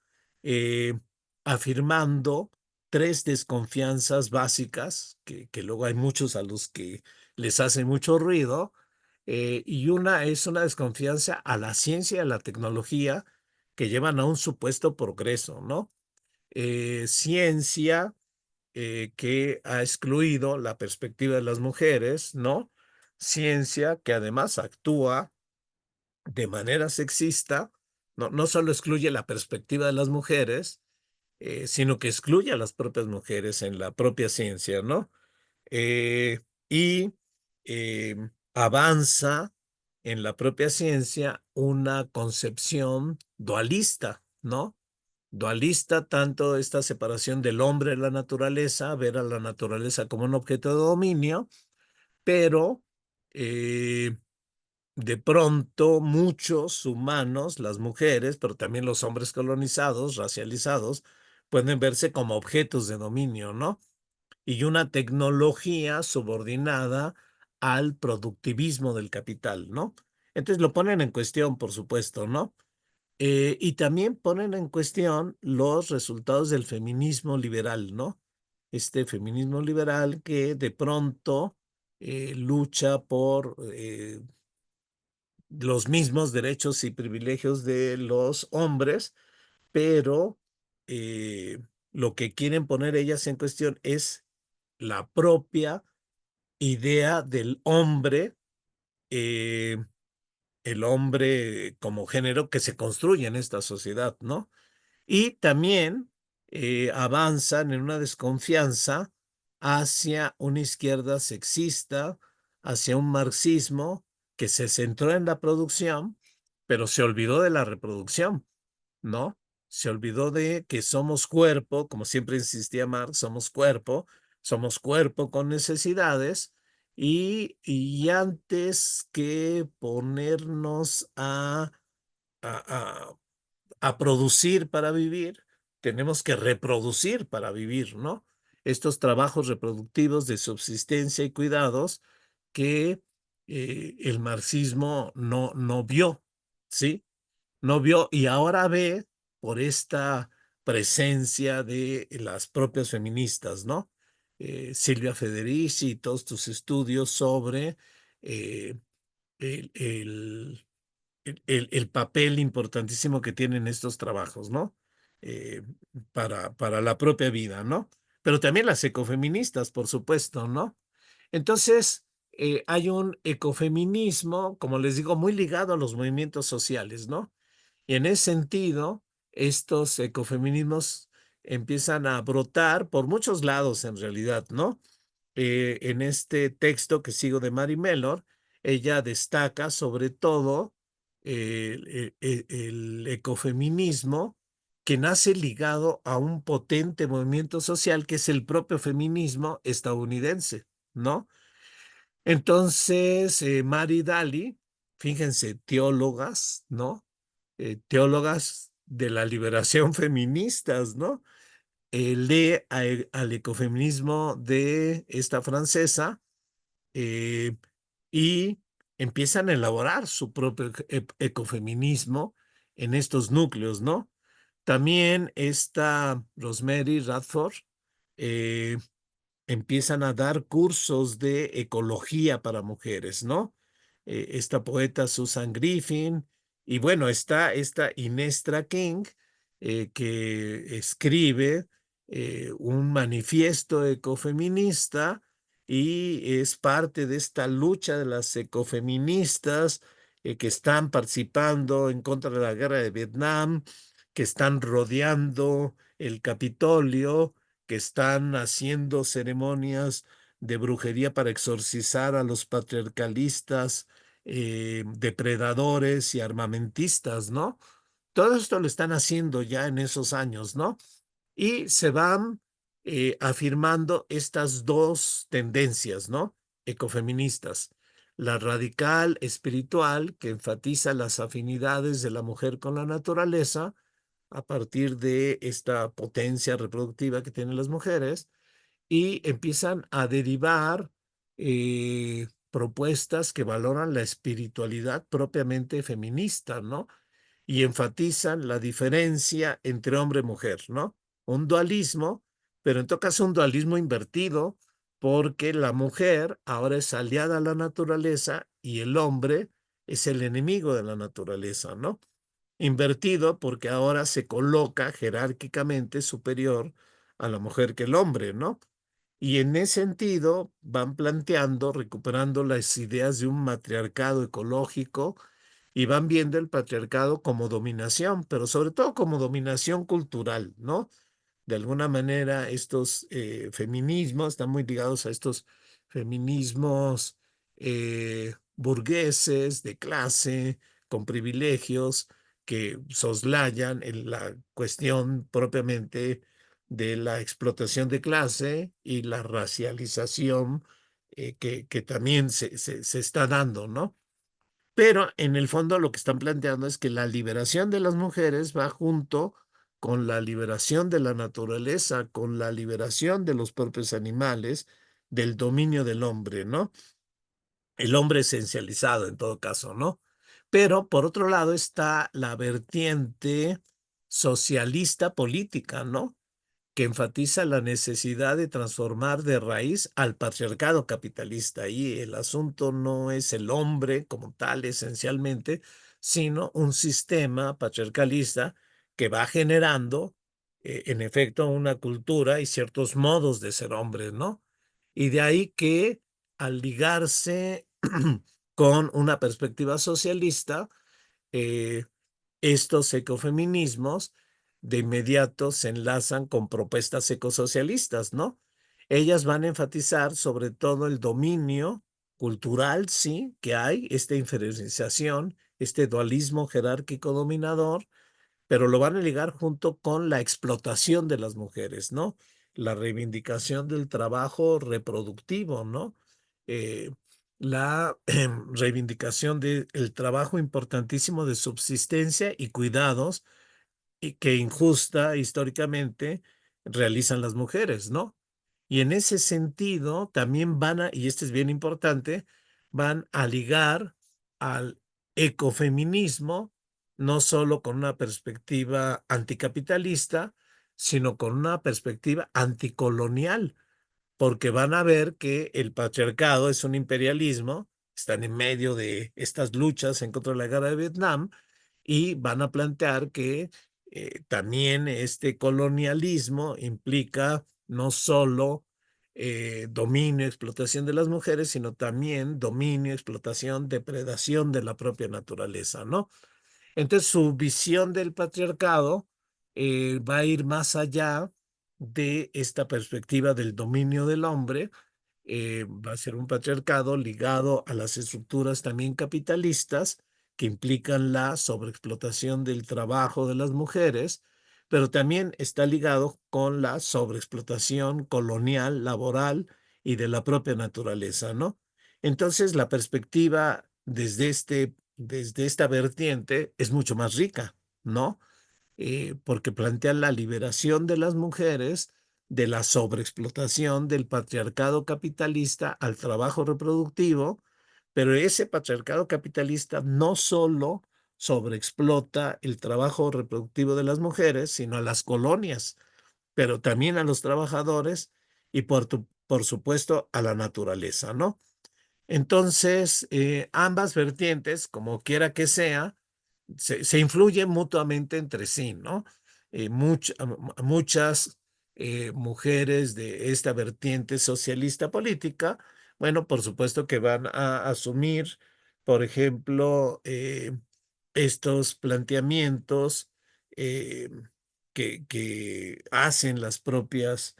Eh, Afirmando tres desconfianzas básicas, que luego hay muchos a los que les hace mucho ruido, y una es una desconfianza a la ciencia y a la tecnología que llevan a un supuesto progreso, ¿no? Ciencia que ha excluido la perspectiva de las mujeres, ¿no? Ciencia que además actúa de manera sexista, no, no solo excluye la perspectiva de las mujeres, sino que excluye a las propias mujeres en la propia ciencia, ¿no? Eh, y avanza en la propia ciencia una concepción dualista, ¿no? Dualista, tanto esta separación del hombre de la naturaleza, ver a la naturaleza como un objeto de dominio, pero eh, de pronto muchos humanos, las mujeres, pero también los hombres colonizados, racializados, pueden verse como objetos de dominio, ¿no? Y una tecnología subordinada al productivismo del capital, ¿no? Entonces lo ponen en cuestión, por supuesto, ¿no? Y también ponen en cuestión los resultados del feminismo liberal, ¿no? Este feminismo liberal que de pronto lucha por los mismos derechos y privilegios de los hombres, pero eh, lo que quieren poner ellas en cuestión es la propia idea del hombre, eh, el hombre como género que se construye en esta sociedad, ¿no? Y también avanzan en una desconfianza hacia una izquierda sexista, hacia un marxismo que se centró en la producción, pero se olvidó de la reproducción, ¿no? Se olvidó de que somos cuerpo, como siempre insistía Marx, somos cuerpo con necesidades y antes que ponernos a a producir para vivir, tenemos que reproducir para vivir, ¿no? Estos trabajos reproductivos de subsistencia y cuidados que el marxismo no vio, ¿sí? No vio y ahora ve por esta presencia de las propias feministas, ¿no? Silvia Federici y todos tus estudios sobre eh, el, el el papel importantísimo que tienen estos trabajos, ¿no? Eh, para la propia vida, ¿no? Pero también las ecofeministas, por supuesto, ¿no? Entonces, hay un ecofeminismo, como les digo, muy ligado a los movimientos sociales, ¿no? Y en ese sentido, estos ecofeminismos empiezan a brotar por muchos lados en realidad, ¿no? En este texto que sigo de Mary Mellor, ella destaca sobre todo el ecofeminismo que nace ligado a un potente movimiento social que es el propio feminismo estadounidense, ¿no? Entonces, Mary Daly, fíjense, teólogas, ¿no? Teólogas de la liberación feministas, ¿no? Lee al ecofeminismo de esta francesa, eh, y empiezan a elaborar su propio ecofeminismo en estos núcleos, ¿no? También está Rosemary Radford, eh, empiezan a dar cursos de ecología para mujeres, ¿no? Esta poeta Susan Griffin, y bueno, está esta Inestra King, que escribe un manifiesto ecofeminista y es parte de esta lucha de las ecofeministas que están participando en contra de la guerra de Vietnam, que están rodeando el Capitolio, que están haciendo ceremonias de brujería para exorcizar a los patriarcalistas, depredadores y armamentistas, ¿no? Todo esto lo están haciendo ya en esos años, ¿no? Y se van afirmando estas dos tendencias, ¿no? Ecofeministas. La radical espiritual, que enfatiza las afinidades de la mujer con la naturaleza, a partir de esta potencia reproductiva que tienen las mujeres, y empiezan a derivar propuestas que valoran la espiritualidad propiamente feminista, ¿no? Y enfatizan la diferencia entre hombre y mujer, ¿no? Un dualismo, pero en todo caso un dualismo invertido, porque la mujer ahora es aliada a la naturaleza y el hombre es el enemigo de la naturaleza, ¿no? Invertido porque ahora se coloca jerárquicamente superior a la mujer que el hombre, ¿no? Y en ese sentido van planteando, recuperando las ideas de un matriarcado ecológico y van viendo el patriarcado como dominación, pero sobre todo como dominación cultural, ¿no? De alguna manera estos feminismos están muy ligados a estos feminismos burgueses, de clase, con privilegios, que soslayan en la cuestión propiamente de la explotación de clase y la racialización que también se está dando, ¿no? Pero en el fondo lo que están planteando es que la liberación de las mujeres va junto con la liberación de la naturaleza, con la liberación de los propios animales, del dominio del hombre, ¿no? El hombre esencializado en todo caso, ¿no? Pero por otro lado está la vertiente socialista política, ¿no? Que enfatiza la necesidad de transformar de raíz al patriarcado capitalista. Y el asunto no es el hombre como tal esencialmente, sino un sistema patriarcalista que va generando, en efecto, una cultura y ciertos modos de ser hombre, ¿no? Y de ahí que al ligarse con una perspectiva socialista, eh, estos ecofeminismos de inmediato se enlazan con propuestas ecosocialistas, ¿no? Ellas van a enfatizar sobre todo el dominio cultural, sí, que hay, esta inferiorización, este dualismo jerárquico dominador, pero lo van a ligar junto con la explotación de las mujeres, ¿no? La reivindicación del trabajo reproductivo, ¿no? Eh, la reivindicación del trabajo importantísimo de subsistencia y cuidados y que injusta históricamente realizan las mujeres, ¿no? Y en ese sentido también van a, y este es bien importante, van a ligar al ecofeminismo, no solo con una perspectiva anticapitalista, sino con una perspectiva anticolonial, porque van a ver que el patriarcado es un imperialismo, están en medio de estas luchas en contra de la guerra de Vietnam y van a plantear que también este colonialismo implica no solo dominio, explotación de las mujeres, sino también dominio, explotación, depredación de la propia naturaleza, ¿no? Entonces, su visión del patriarcado va a ir más allá de esta perspectiva del dominio del hombre. Va a ser un patriarcado ligado a las estructuras también capitalistas que implican la sobreexplotación del trabajo de las mujeres, pero también está ligado con la sobreexplotación colonial, laboral y de la propia naturaleza, ¿no? Entonces, la perspectiva desde esta vertiente es mucho más rica, ¿no? Porque plantea la liberación de las mujeres de la sobreexplotación del patriarcado capitalista al trabajo reproductivo, pero ese patriarcado capitalista no solo sobreexplota el trabajo reproductivo de las mujeres, sino a las colonias, pero también a los trabajadores y por supuesto a la naturaleza, ¿no? Entonces, ambas vertientes, como quiera que sea, se influyen mutuamente entre sí, ¿no? Muchas mujeres de esta vertiente socialista política, bueno, por supuesto que van a asumir, por ejemplo, estos planteamientos eh, que hacen las propias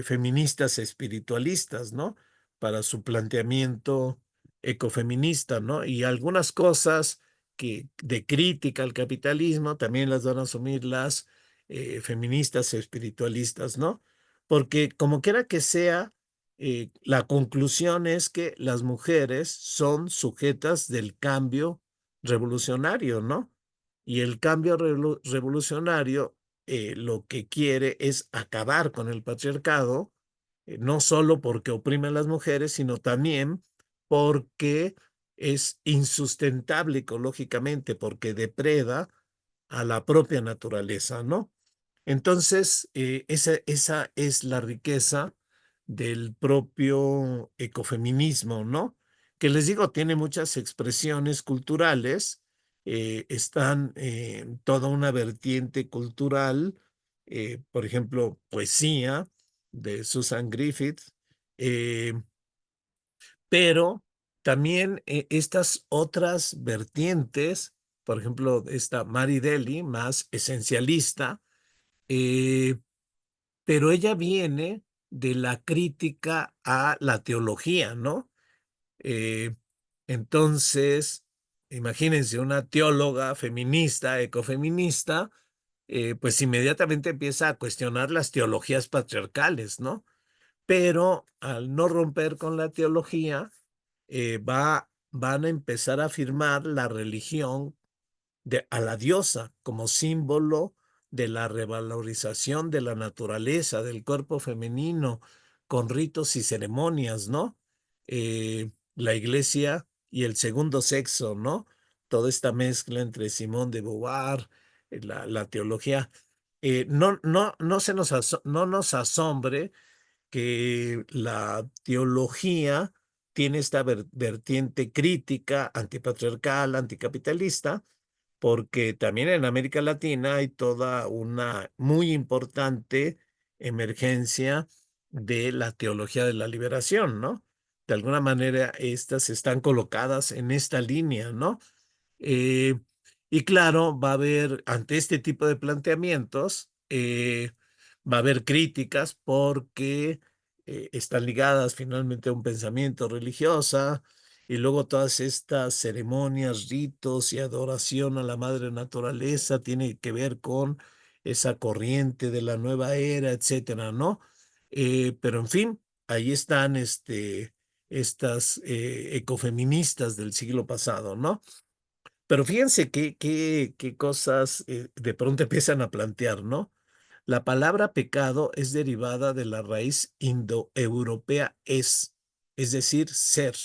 feministas espiritualistas, ¿no? Para su planteamiento ecofeminista, ¿no? Y algunas cosas que de crítica al capitalismo también las van a asumir las feministas espiritualistas, ¿no? Porque como quiera que sea, la conclusión es que las mujeres son sujetas del cambio revolucionario, ¿no? Y el cambio revolucionario lo que quiere es acabar con el patriarcado, no solo porque oprime a las mujeres, sino también porque es insustentable ecológicamente, porque depreda a la propia naturaleza, ¿no? Entonces, esa es la riqueza del propio ecofeminismo, ¿no? Que les digo, tiene muchas expresiones culturales, están toda una vertiente cultural, por ejemplo, poesía de Susan Griffith, eh, pero también estas otras vertientes, por ejemplo, esta Mary Daly, más esencialista, eh, pero ella viene de la crítica a la teología, ¿no? Eh, entonces, imagínense una teóloga feminista, ecofeminista, pues inmediatamente empieza a cuestionar las teologías patriarcales, ¿no? Pero al no romper con la teología, van a empezar a afirmar la religión a la diosa como símbolo de la revalorización de la naturaleza, del cuerpo femenino, con ritos y ceremonias, ¿no? La iglesia y el segundo sexo, ¿no? Toda esta mezcla entre Simón de Beauvoir, la teología. No nos asombre que la teología tiene esta vertiente crítica, antipatriarcal, anticapitalista, porque también en América Latina hay toda una muy importante emergencia de la teología de la liberación, ¿no? De alguna manera, estas están colocadas en esta línea, ¿no? Eh, y claro, va a haber, ante este tipo de planteamientos, va a haber críticas porque están ligadas finalmente a un pensamiento religiosa y luego todas estas ceremonias, ritos y adoración a la madre naturaleza tiene que ver con esa corriente de la nueva era, etcétera, ¿no? Pero en fin, ahí están estas ecofeministas del siglo pasado, ¿no? Pero fíjense qué cosas de pronto empiezan a plantear, ¿no? La palabra pecado es derivada de la raíz indoeuropea es decir, ser.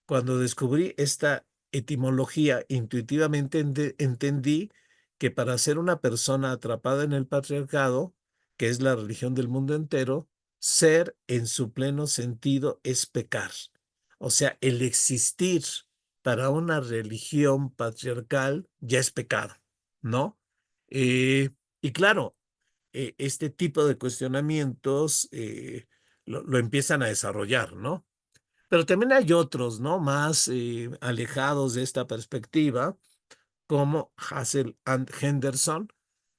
Cuando descubrí esta etimología, intuitivamente entendí que para ser una persona atrapada en el patriarcado, que es la religión del mundo entero, ser en su pleno sentido es pecar. O sea, el existir para una religión patriarcal ya es pecado, ¿no? Eh, y claro, este tipo de cuestionamientos lo empiezan a desarrollar, ¿no? Pero también hay otros, ¿no? Más alejados de esta perspectiva, como Hassel and Henderson,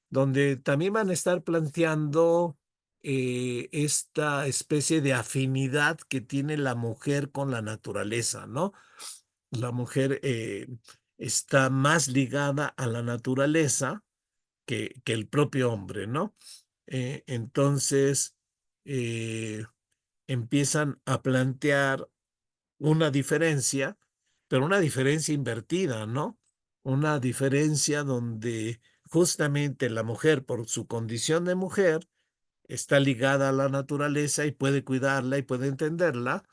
donde también van a estar planteando esta especie de afinidad que tiene la mujer con la naturaleza, ¿no? La mujer está más ligada a la naturaleza que el propio hombre, ¿no? Entonces, eh, empiezan a plantear una diferencia, pero una diferencia invertida, ¿no? Una diferencia donde justamente la mujer, por su condición de mujer, está ligada a la naturaleza y puede cuidarla y puede entenderla,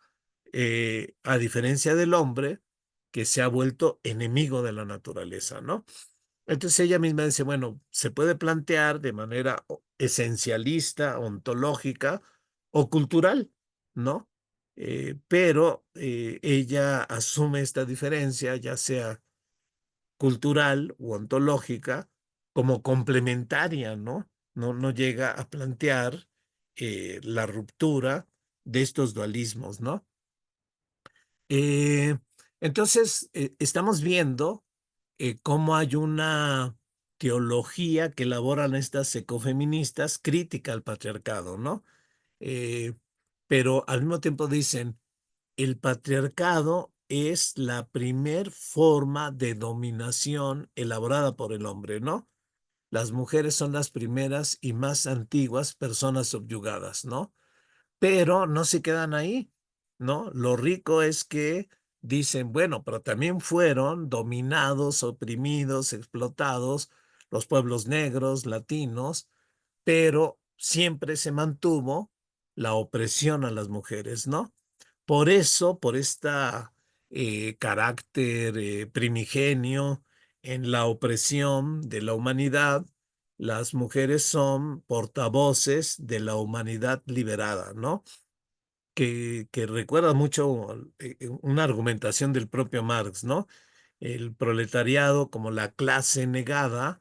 a diferencia del hombre que se ha vuelto enemigo de la naturaleza, ¿no? Entonces ella misma dice, bueno, se puede plantear de manera esencialista, ontológica o cultural, ¿no? Pero ella asume esta diferencia, ya sea cultural u ontológica, como complementaria, ¿no? No llega a plantear la ruptura de estos dualismos, ¿no? Eh, entonces, estamos viendo cómo hay una teología que elaboran estas ecofeministas crítica al patriarcado, ¿no? Eh, pero al mismo tiempo dicen, el patriarcado es la primer forma de dominación elaborada por el hombre, ¿no? Las mujeres son las primeras y más antiguas personas subyugadas, ¿no? Pero no se quedan ahí, ¿no? Lo rico es que dicen, bueno, pero también fueron dominados, oprimidos, explotados los pueblos negros, latinos, pero siempre se mantuvo la opresión a las mujeres, ¿no? Por eso, por esta carácter primigenio en la opresión de la humanidad, las mujeres son portavoces de la humanidad liberada, ¿no? Que recuerda mucho una argumentación del propio Marx, ¿no? El proletariado como la clase negada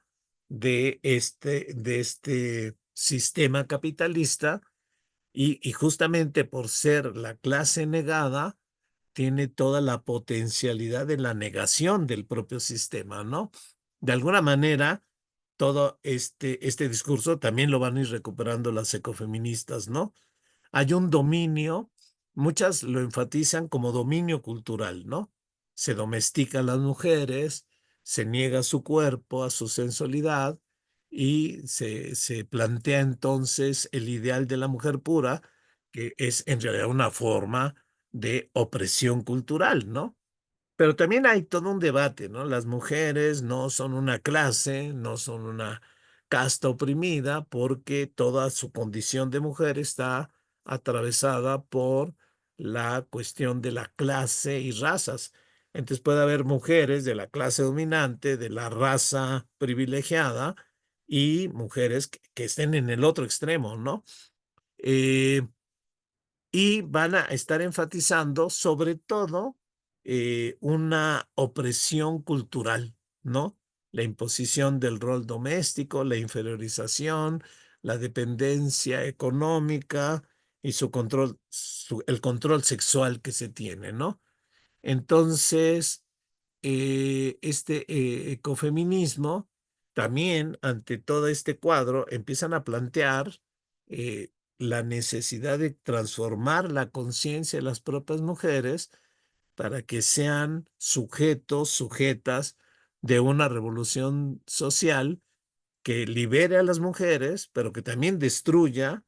de este sistema capitalista y justamente por ser la clase negada, tiene toda la potencialidad de la negación del propio sistema, ¿no? De alguna manera, todo este discurso también lo van a ir recuperando las ecofeministas, ¿no? Hay un dominio, muchas lo enfatizan como dominio cultural, ¿no? Se domestican las mujeres, se niega su cuerpo, a su sensualidad y se plantea entonces el ideal de la mujer pura, que es en realidad una forma de opresión cultural, ¿no? Pero también hay todo un debate, ¿no? Las mujeres no son una clase, no son una casta oprimida, porque toda su condición de mujer está atravesada por la cuestión de la clase y razas. Entonces puede haber mujeres de la clase dominante, de la raza privilegiada, y mujeres que estén en el otro extremo, ¿no? Eh, y van a estar enfatizando sobre todo una opresión cultural, ¿no? La imposición del rol doméstico, la inferiorización, la dependencia económica y su control, el control sexual que se tiene, ¿no? Entonces, este ecofeminismo también ante todo este cuadro empiezan a plantear eh, la necesidad de transformar la conciencia de las propias mujeres para que sean sujetos, sujetas de una revolución social que libere a las mujeres, pero que también destruya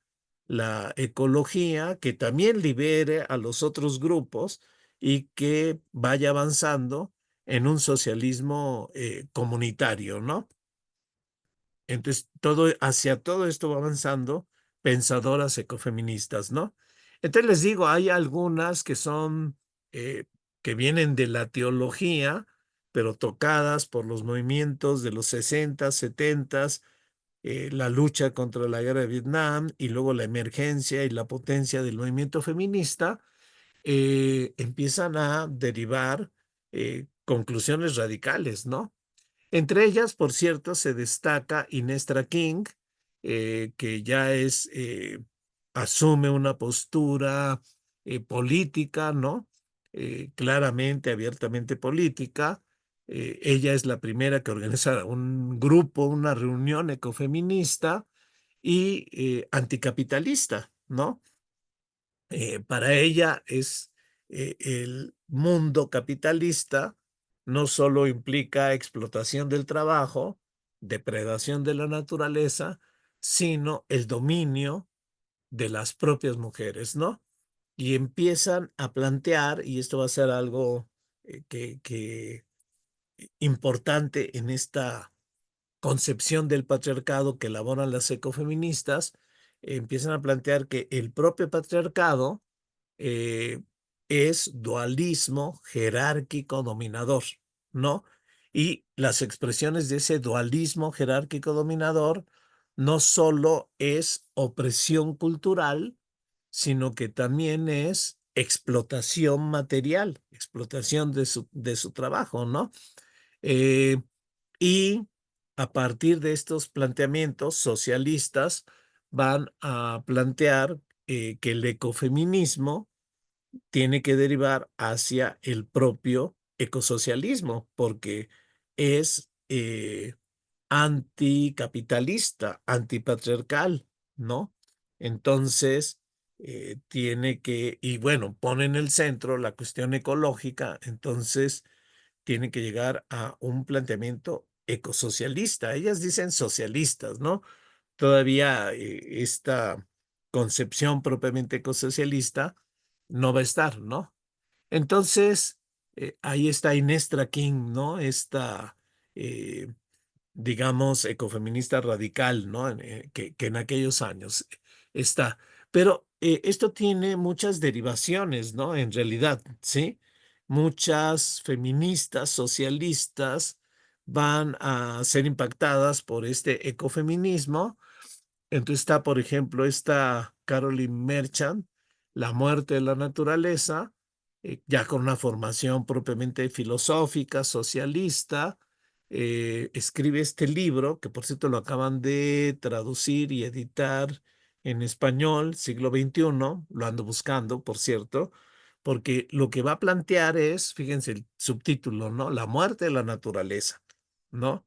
la ecología, que también libere a los otros grupos y que vaya avanzando en un socialismo comunitario, ¿no? Entonces, hacia todo esto va avanzando pensadoras ecofeministas, ¿no? Entonces les digo, hay algunas que son, eh, que vienen de la teología, pero tocadas por los movimientos de los 60, 70, la lucha contra la guerra de Vietnam y luego la emergencia y la potencia del movimiento feminista, empiezan a derivar conclusiones radicales, ¿no? Entre ellas, por cierto, se destaca Inestra King, que ya asume una postura política, ¿no? Claramente, abiertamente política. Ella es la primera que organiza un grupo, una reunión ecofeminista y anticapitalista, ¿no? Para ella es el mundo capitalista no solo implica explotación del trabajo, depredación de la naturaleza, sino el dominio de las propias mujeres, ¿no? Y empiezan a plantear, y esto va a ser algo que importante en esta concepción del patriarcado que elaboran las ecofeministas, empiezan a plantear que el propio patriarcado eh, es dualismo jerárquico dominador, ¿no? Y las expresiones de ese dualismo jerárquico dominador no solo es opresión cultural, sino que también es explotación material, explotación de su trabajo, ¿no? Eh, y a partir de estos planteamientos socialistas van a plantear que el ecofeminismo tiene que derivar hacia el propio ecosocialismo, porque es anticapitalista, antipatriarcal, ¿no? Entonces, tiene que, y bueno, pone en el centro la cuestión ecológica, entonces tiene que llegar a un planteamiento ecosocialista. Ellas dicen socialistas, ¿no? Todavía esta concepción propiamente ecosocialista no va a estar, ¿no? Entonces, ahí está Inés Traquín, ¿no? Esta, eh, digamos, ecofeminista radical, ¿no? Que en aquellos años está. Pero esto tiene muchas derivaciones, ¿no? En realidad, ¿sí? Muchas feministas, socialistas, van a ser impactadas por este ecofeminismo. Entonces está, por ejemplo, esta Caroline Merchant, La muerte de la naturaleza, ya con una formación propiamente filosófica, socialista, escribe este libro, que por cierto lo acaban de traducir y editar en español, siglo XXI, lo ando buscando, por cierto, porque lo que va a plantear es, fíjense el subtítulo, ¿no? La muerte de la naturaleza, ¿no?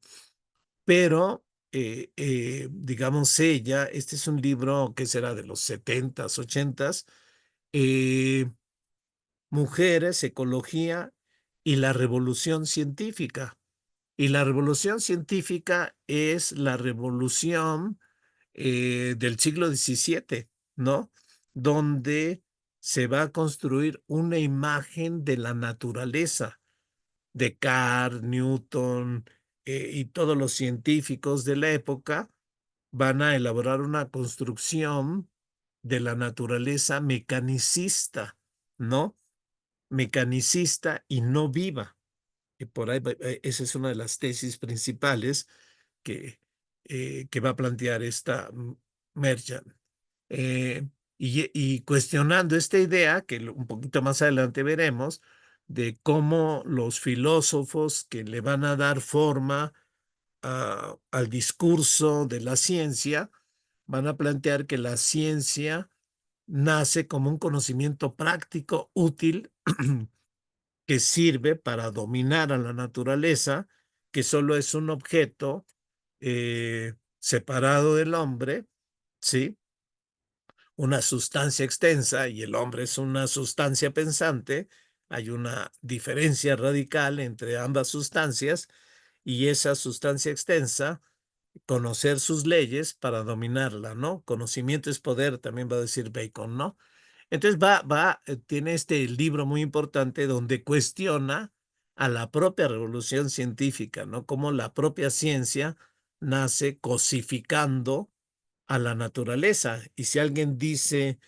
Pero, digamos, ella, este es un libro que será de los setentas, ochentas, eh, Mujeres, Ecología y la Revolución Científica. Y la revolución científica es la revolución del siglo XVII, ¿no? Donde se va a construir una imagen de la naturaleza. Descartes, Newton y todos los científicos de la época van a elaborar una construcción de la naturaleza mecanicista, ¿no? Mecanicista y no viva. Y por ahí, esa es una de las tesis principales que va a plantear esta Merchant. Eh, y cuestionando esta idea, que un poquito más adelante veremos, de cómo los filósofos que le van a dar forma al discurso de la ciencia van a plantear que la ciencia nace como un conocimiento práctico útil que sirve para dominar a la naturaleza, que solo es un objeto separado del hombre, ¿sí? Una sustancia extensa y el hombre es una sustancia pensante. Hay una diferencia radical entre ambas sustancias y esa sustancia extensa, conocer sus leyes para dominarla, ¿no? Conocimiento es poder, también va a decir Bacon, ¿no? Entonces tiene este libro muy importante donde cuestiona a la propia revolución científica, ¿no? Cómo la propia ciencia nace cosificando a la naturaleza. Y si alguien dice,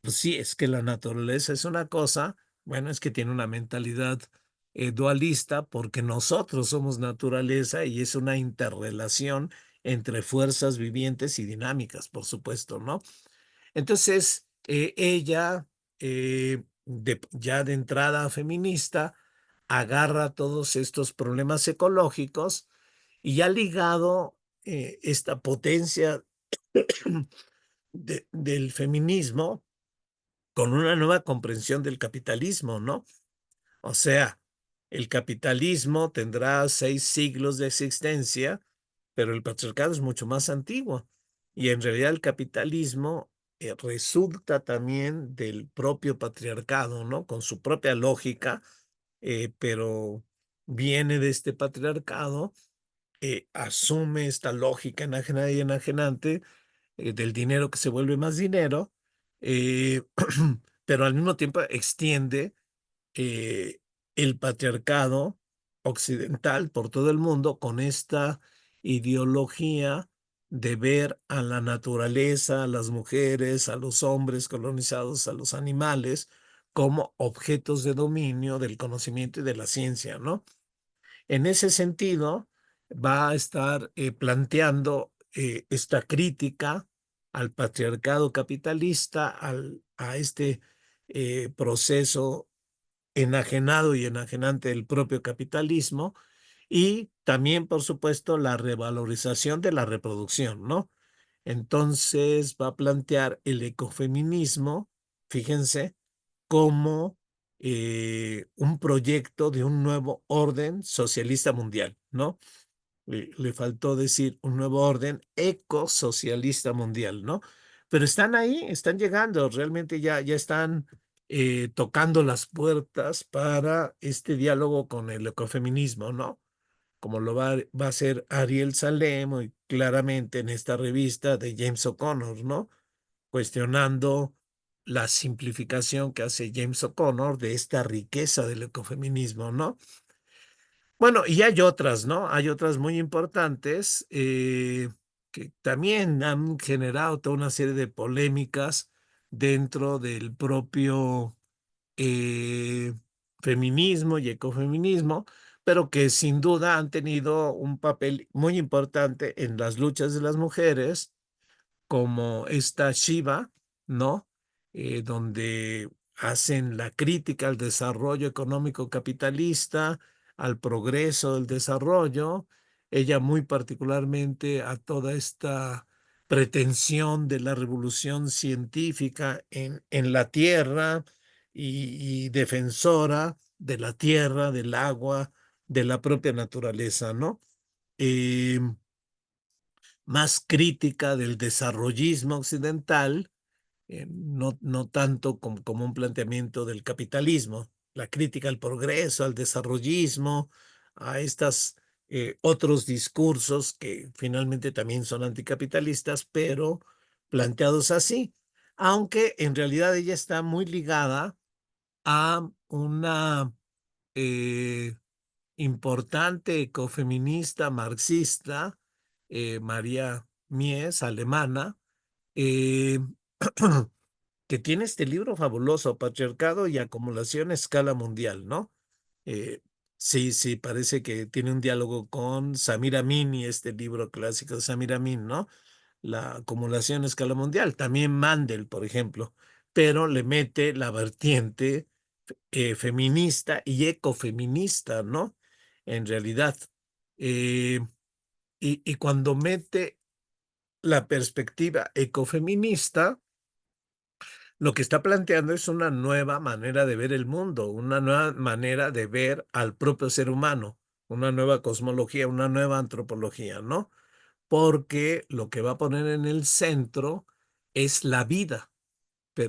pues sí, es que la naturaleza es una cosa, bueno, es que tiene una mentalidad dualista porque nosotros somos naturaleza y es una interrelación entre fuerzas vivientes y dinámicas, por supuesto, ¿no? Entonces, ella, ya de entrada feminista, agarra todos estos problemas ecológicos y ha ligado esta potencia del feminismo con una nueva comprensión del capitalismo, ¿no? O sea, el capitalismo tendrá 6 siglos de existencia, pero el patriarcado es mucho más antiguo. Y en realidad el capitalismo resulta también del propio patriarcado, ¿no? Con su propia lógica, pero viene de este patriarcado asume esta lógica enajenada y enajenante del dinero que se vuelve más dinero, eh, pero al mismo tiempo extiende eh, el patriarcado occidental por todo el mundo con esta ideología de ver a la naturaleza, a las mujeres, a los hombres colonizados, a los animales, como objetos de dominio del conocimiento y de la ciencia, ¿no? En ese sentido, va a estar planteando esta crítica al patriarcado capitalista, a este proceso enajenado y enajenante del propio capitalismo, y también, por supuesto, la revalorización de la reproducción, ¿no? Entonces va a plantear el ecofeminismo, fíjense, como un proyecto de un nuevo orden socialista mundial, ¿no? Le faltó decir un nuevo orden ecosocialista mundial, ¿no? Pero están ahí, están llegando, realmente ya están tocando las puertas para este diálogo con el ecofeminismo, ¿no? Como va a hacer Ariel Salem muy claramente en esta revista de James O'Connor, ¿no? Cuestionando la simplificación que hace James O'Connor de esta riqueza del ecofeminismo, ¿no? Bueno, y hay otras, ¿no? Hay otras muy importantes que también han generado toda una serie de polémicas dentro del propio eh, feminismo y ecofeminismo, pero que sin duda han tenido un papel muy importante en las luchas de las mujeres, como esta Shiva, ¿no? Donde hacen la crítica al desarrollo económico capitalista, al progreso del desarrollo, ella muy particularmente a toda esta pretensión de la revolución científica en la tierra y defensora de la tierra, del agua, de la propia naturaleza, ¿no? Em, Más crítica del desarrollismo occidental, no tanto como un planteamiento del capitalismo, la crítica al progreso, al desarrollismo, a estos otros discursos que finalmente también son anticapitalistas, pero planteados así, aunque en realidad ella está muy ligada a una eh, importante ecofeminista marxista, María Mies, alemana, eh, que tiene este libro fabuloso, Patriarcado y Acumulación a Escala Mundial, ¿no? Eh, sí, sí, parece que tiene un diálogo con Samir Amin y este libro clásico de Samir Amin, ¿no? La acumulación a escala mundial. También Mandel, por ejemplo, pero le mete la vertiente feminista y ecofeminista, ¿no? En realidad. Eh, y cuando mete la perspectiva ecofeminista, lo que está planteando es una nueva manera de ver el mundo, una nueva manera de ver al propio ser humano, una nueva cosmología, una nueva antropología, ¿no? Porque lo que va a poner en el centro es la vida,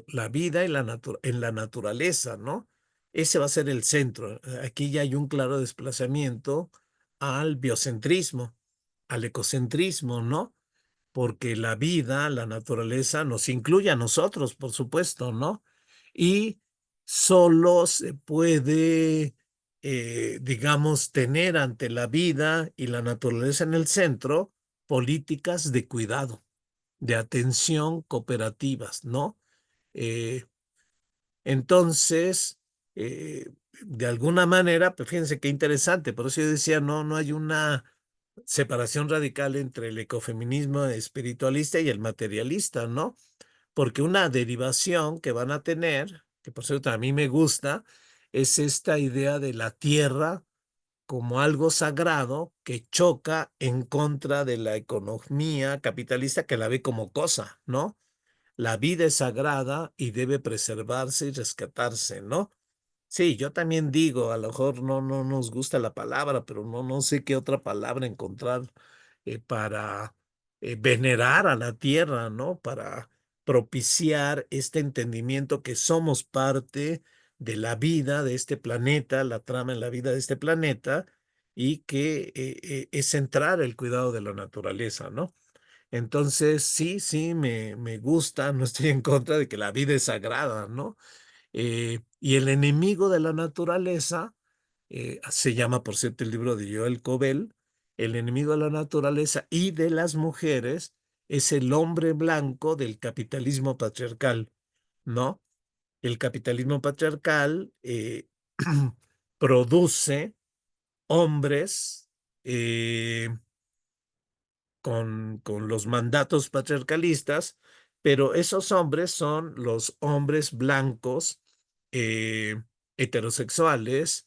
la vida en la naturaleza, ¿no? Ese va a ser el centro. Aquí ya hay un claro desplazamiento al biocentrismo, al ecocentrismo, ¿no? Porque la vida, la naturaleza nos incluye a nosotros, por supuesto, ¿no? Y solo se puede, digamos, tener ante la vida y la naturaleza en el centro políticas de cuidado, de atención cooperativas, ¿no? Eh, entonces, de alguna manera, pues fíjense qué interesante, por eso yo decía, no hay una separación radical entre el ecofeminismo espiritualista y el materialista, ¿no? Porque una derivación que van a tener, que por cierto a mí me gusta, es esta idea de la tierra como algo sagrado que choca en contra de la economía capitalista que la ve como cosa, ¿no? La vida es sagrada y debe preservarse y rescatarse, ¿no? Sí, yo también digo, a lo mejor no nos gusta la palabra, pero no sé qué otra palabra encontrar para venerar a la tierra, ¿no? Para propiciar este entendimiento que somos parte de la vida de este planeta, la trama en la vida de este planeta, y que es centrar el cuidado de la naturaleza, ¿no? Entonces, sí, sí, me gusta, no estoy en contra de que la vida es sagrada, ¿no? Y el enemigo de la naturaleza, se llama, por cierto, el libro de Joel Cobel, el enemigo de la naturaleza y de las mujeres es el hombre blanco del capitalismo patriarcal, ¿no? El capitalismo patriarcal produce hombres eh, con los mandatos patriarcalistas, pero esos hombres son los hombres blancos eh, heterosexuales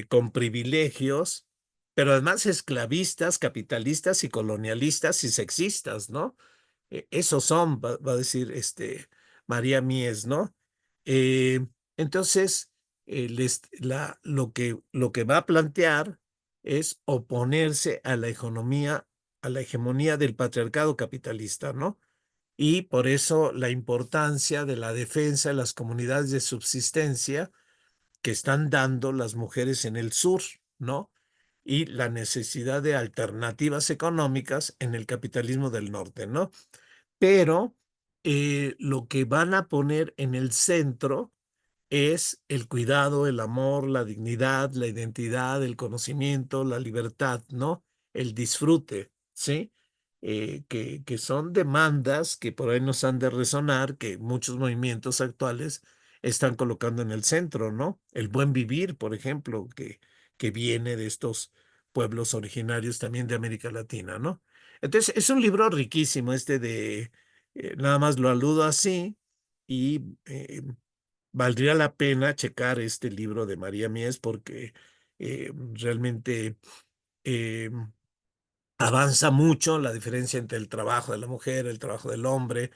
con privilegios, pero además esclavistas, capitalistas y colonialistas y sexistas, ¿no? Esos son, va a decir María Mies, ¿no? Eh, entonces, lo que va a plantear es oponerse a la hegemonía del patriarcado capitalista, ¿no? Y por eso la importancia de la defensa de las comunidades de subsistencia que están dando las mujeres en el sur, ¿no? Y la necesidad de alternativas económicas en el capitalismo del norte, ¿no? Pero lo que van a poner en el centro es el cuidado, el amor, la dignidad, la identidad, el conocimiento, la libertad, ¿no? El disfrute, ¿sí? Que son demandas que por ahí nos han de resonar, que muchos movimientos actuales están colocando en el centro, ¿no? El buen vivir, por ejemplo, que viene de estos pueblos originarios también de América Latina, ¿no? Entonces, es un libro riquísimo nada más lo aludo así y valdría la pena checar este libro de María Mies porque realmente eh, avanza mucho la diferencia entre el trabajo de la mujer, el trabajo del hombre,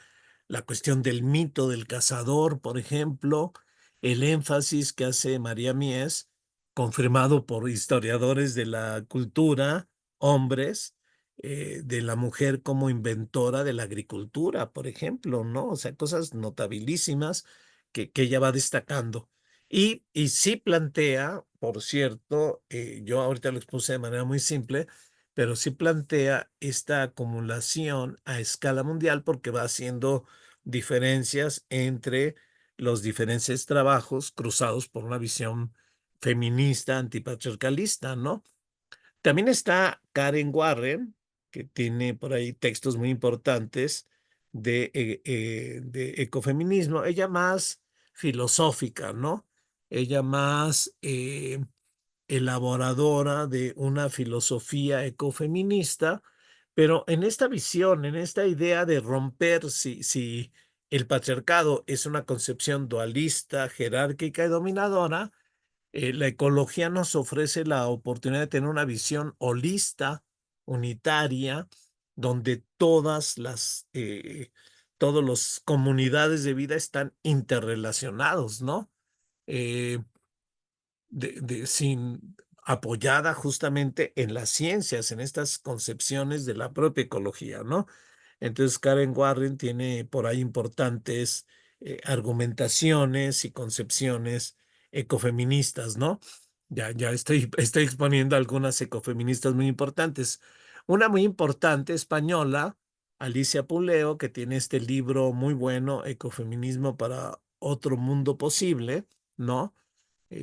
la cuestión del mito del cazador, por ejemplo, el énfasis que hace María Mies, confirmado por historiadores de la cultura, hombres, de la mujer como inventora de la agricultura, por ejemplo, ¿no? O sea, cosas notabilísimas que ella va destacando. Y sí plantea, por cierto, yo ahorita lo expuse de manera muy simple, pero sí plantea esta acumulación a escala mundial porque va haciendo diferencias entre los diferentes trabajos cruzados por una visión feminista, antipatriarcalista, ¿no? También está Karen Warren, que tiene por ahí textos muy importantes de ecofeminismo, ella más filosófica, ¿no? Ella más elaboradora de una filosofía ecofeminista, pero en esta visión, en esta idea de romper si el patriarcado es una concepción dualista, jerárquica y dominadora, la ecología nos ofrece la oportunidad de tener una visión holista, unitaria, donde todas las comunidades de vida están interrelacionados, ¿no? Eh, apoyada justamente en las ciencias, en estas concepciones de la propia ecología, ¿no? Entonces Karen Warren tiene por ahí importantes argumentaciones y concepciones ecofeministas, ¿no? Ya estoy exponiendo algunas ecofeministas muy importantes. Una muy importante española, Alicia Puleo, que tiene este libro muy bueno, Ecofeminismo para otro mundo posible, ¿no?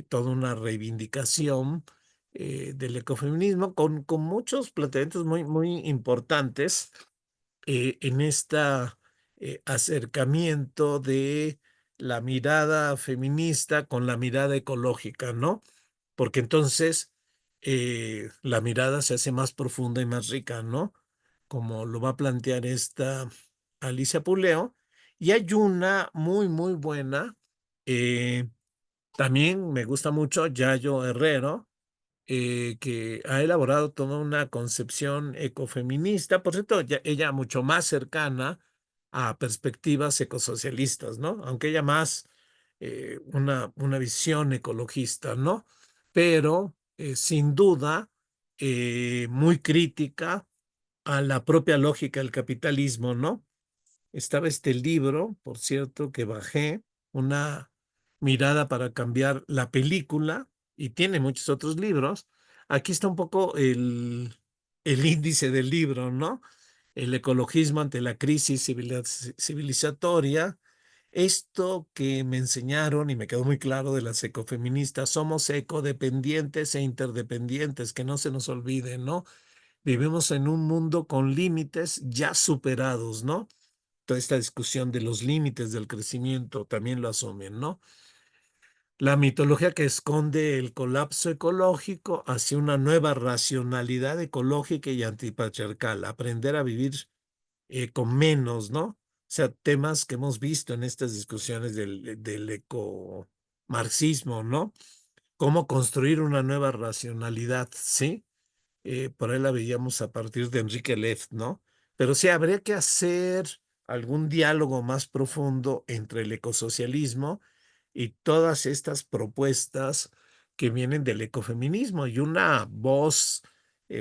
Toda una reivindicación del ecofeminismo con muchos planteamientos muy importantes en este acercamiento de la mirada feminista con la mirada ecológica, ¿no? Porque entonces la mirada se hace más profunda y más rica, ¿no? Como lo va a plantear esta Alicia Puleo. Y hay una muy buena, eh, también me gusta mucho Yayo Herrero, que ha elaborado toda una concepción ecofeminista, por cierto, ella mucho más cercana a perspectivas ecosocialistas, ¿no? Aunque ella más una visión ecologista, ¿no? Pero sin duda muy crítica a la propia lógica del capitalismo, ¿no? Estaba este libro, por cierto, que bajé, una mirada para cambiar la película, y tiene muchos otros libros, aquí está un poco el índice del libro, ¿no? El ecologismo ante la crisis civilizatoria. Esto que me enseñaron y me quedó muy claro de las ecofeministas, somos ecodependientes e interdependientes, que no se nos olvide, ¿no? Vivimos en un mundo con límites ya superados, ¿no? Toda esta discusión de los límites del crecimiento también lo asumen, ¿no? La mitología que esconde el colapso ecológico hacia una nueva racionalidad ecológica y antipatriarcal, aprender a vivir con menos, ¿no? O sea, temas que hemos visto en estas discusiones del ecomarxismo, ¿no? Cómo construir una nueva racionalidad, ¿sí? Por ahí la veíamos a partir de Enrique Left, ¿no? Pero sí, habría que hacer algún diálogo más profundo entre el ecosocialismo y todas estas propuestas que vienen del ecofeminismo y una voz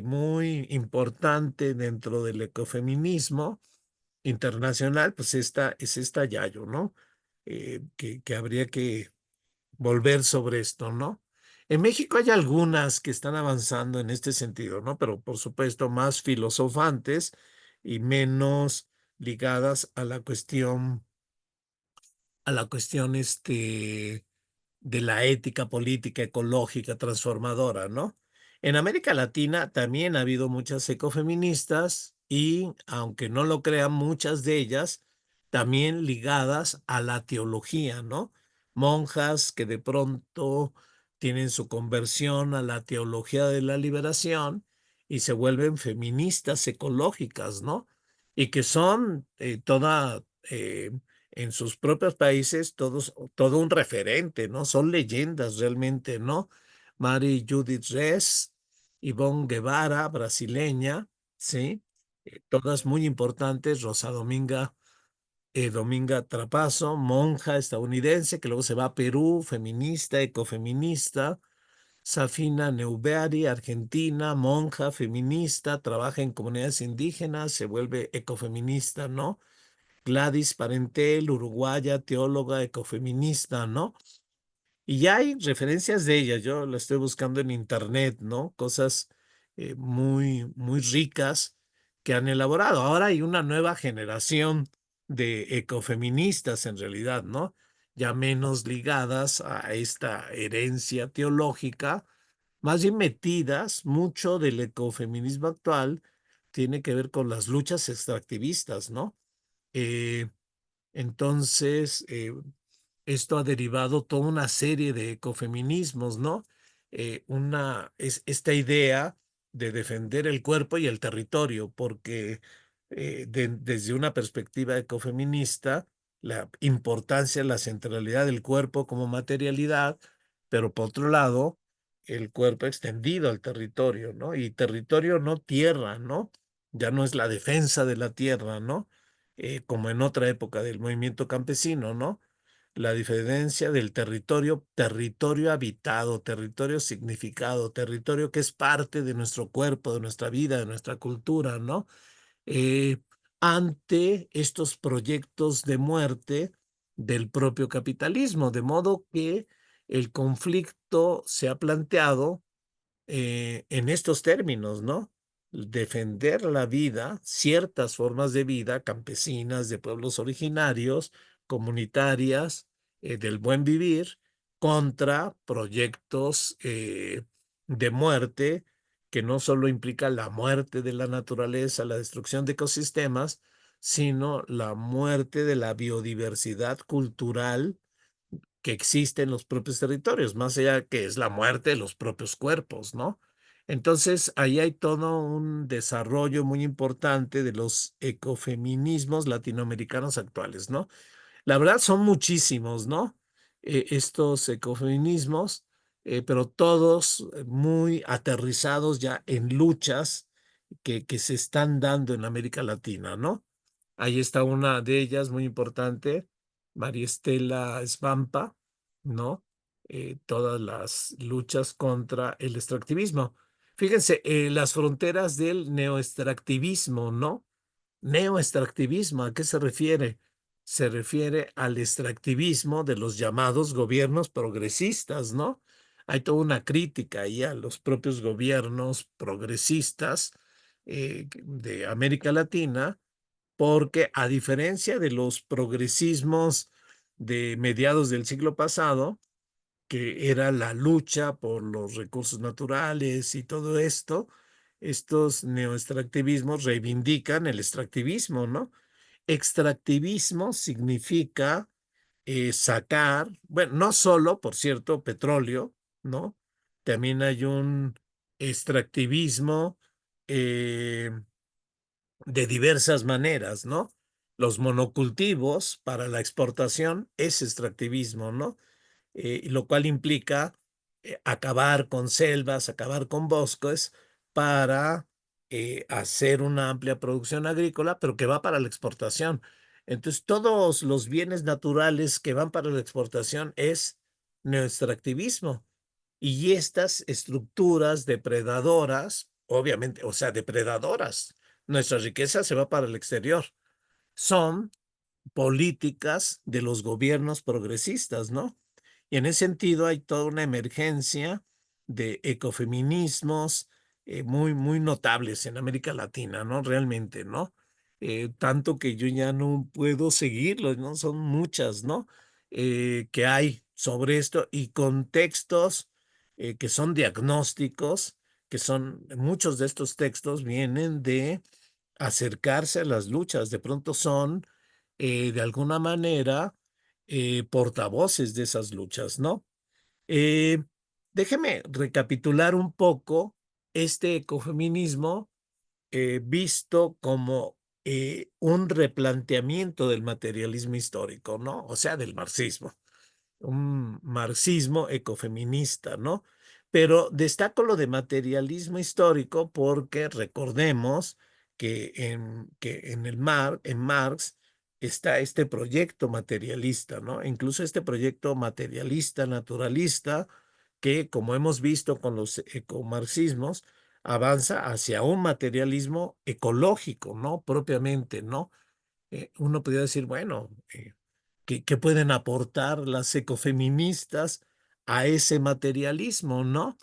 muy importante dentro del ecofeminismo internacional, pues esta es esta Yayo, ¿no? Que habría que volver sobre esto, ¿no? En México hay algunas que están avanzando en este sentido, ¿no? Pero por supuesto más filosofantes y menos ligadas a la cuestión de la ética política ecológica transformadora, ¿no? En América Latina también ha habido muchas ecofeministas y, aunque no lo crean, muchas de ellas también ligadas a la teología, ¿no? Monjas que de pronto tienen su conversión a la teología de la liberación y se vuelven feministas ecológicas, ¿no? Y que son en sus propios países todo un referente, ¿no? Son leyendas realmente, ¿no? Mary Judith Ress, Ivonne Guevara, brasileña, ¿sí? Todas muy importantes, Rosa Dominga Trapazo, monja estadounidense, que luego se va a Perú, feminista, ecofeminista, Safina Neubeari, argentina, monja, feminista, trabaja en comunidades indígenas, se vuelve ecofeminista, ¿no? Gladys Parentel, uruguaya, teóloga, ecofeminista, ¿no? Y ya hay referencias de ella, yo la estoy buscando en internet, ¿no? Cosas muy ricas que han elaborado. Ahora hay una nueva generación de ecofeministas en realidad, ¿no? Ya menos ligadas a esta herencia teológica, más bien metidas, mucho del ecofeminismo actual tiene que ver con las luchas extractivistas, ¿no? Eh, entonces, esto ha derivado toda una serie de ecofeminismos, ¿no? Es esta idea de defender el cuerpo y el territorio, porque desde una perspectiva ecofeminista, la importancia, la centralidad del cuerpo como materialidad, pero por otro lado, el cuerpo extendido al territorio, ¿no? Y territorio no tierra, ¿no? Ya no es la defensa de la tierra, ¿no? Como en otra época del movimiento campesino, ¿no? La diferencia del territorio, territorio habitado, territorio significado, territorio que es parte de nuestro cuerpo, de nuestra vida, de nuestra cultura, ¿no? Eh, ante estos proyectos de muerte del propio capitalismo, de modo que el conflicto se ha planteado en estos términos, ¿no? Defender la vida, ciertas formas de vida campesinas, de pueblos originarios, comunitarias, del buen vivir, contra proyectos de muerte que no solo implican la muerte de la naturaleza, la destrucción de ecosistemas, sino la muerte de la biodiversidad cultural que existe en los propios territorios, más allá que es la muerte de los propios cuerpos, ¿no? Entonces, ahí hay todo un desarrollo muy importante de los ecofeminismos latinoamericanos actuales, ¿no? La verdad son muchísimos, ¿no? Estos ecofeminismos, pero todos muy aterrizados ya en luchas que se están dando en América Latina, ¿no? Ahí está una de ellas muy importante, María Estela Svampa, ¿no? Todas las luchas contra el extractivismo. Fíjense, las fronteras del neoextractivismo, ¿no? Neoextractivismo, ¿a qué se refiere? Se refiere al extractivismo de los llamados gobiernos progresistas, ¿no? hay toda una crítica ahí a los propios gobiernos progresistas de América Latina, porque a diferencia de los progresismos de mediados del siglo pasado, que era la lucha por los recursos naturales y todo esto, estos neoextractivismos reivindican el extractivismo, ¿no? Extractivismo significa sacar, bueno, no solo, por cierto, petróleo, ¿no? También hay un extractivismo eh, de diversas maneras, ¿no? Los monocultivos para la exportación es extractivismo, ¿no? Lo cual implica acabar con selvas, acabar con bosques para hacer una amplia producción agrícola, pero que va para la exportación. Entonces, todos los bienes naturales que van para la exportación es neoextractivismo. Y estas estructuras depredadoras, obviamente, o sea, depredadoras, nuestra riqueza se va para el exterior. Son políticas de los gobiernos progresistas, ¿no? Y en ese sentido hay toda una emergencia de ecofeminismos muy notables en América Latina, ¿no? Realmente, ¿no? Tanto que yo ya no puedo seguirlos, ¿no? Son muchas, ¿no? Que hay sobre esto y contextos que son diagnósticos, que son, muchos de estos textos vienen de acercarse a las luchas, de pronto son de alguna manera portavoces de esas luchas, ¿no? Eh, Déjeme recapitular un poco este ecofeminismo visto como un replanteamiento del materialismo histórico, ¿no? O sea, del marxismo, un marxismo ecofeminista, ¿no? Pero destaco lo de materialismo histórico porque recordemos que en en Marx está este proyecto materialista, ¿no? Incluso este proyecto materialista, naturalista, que como hemos visto con los ecomarxismos, avanza hacia un materialismo ecológico, ¿no? Propiamente, ¿no? Uno podría decir, bueno, ¿qué pueden aportar las ecofeministas a ese materialismo, ¿no?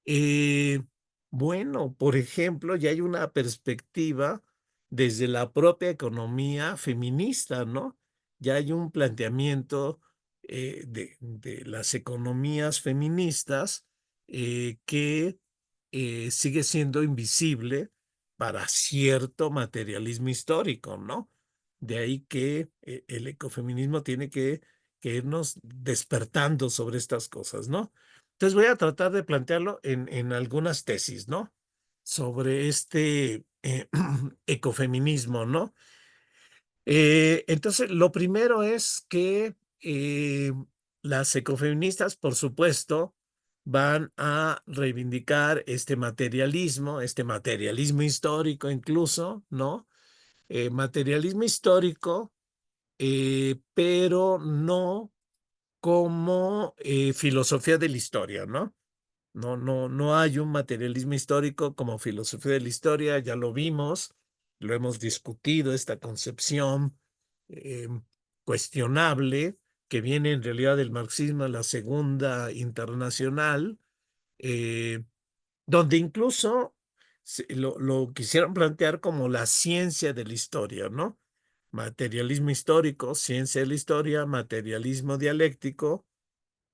Eh, bueno, por ejemplo, ya hay una perspectiva desde la propia economía feminista, ¿no? Ya hay un planteamiento de las economías feministas que sigue siendo invisible para cierto materialismo histórico, ¿no? De ahí que el ecofeminismo tiene que irnos despertando sobre estas cosas, ¿no? Entonces voy a tratar de plantearlo en algunas tesis, ¿no? Sobre este ecofeminismo, ¿no? Entonces, lo primero es que las ecofeministas, por supuesto, van a reivindicar este materialismo histórico incluso, ¿no? Materialismo histórico, pero no como filosofía de la historia, ¿no? No hay un materialismo histórico como filosofía de la historia, ya lo vimos, lo hemos discutido, esta concepción eh, cuestionable que viene en realidad del marxismo, la Segunda Internacional, eh, donde incluso lo quisieron plantear como la ciencia de la historia, ¿no? Materialismo histórico, ciencia de la historia, materialismo dialéctico,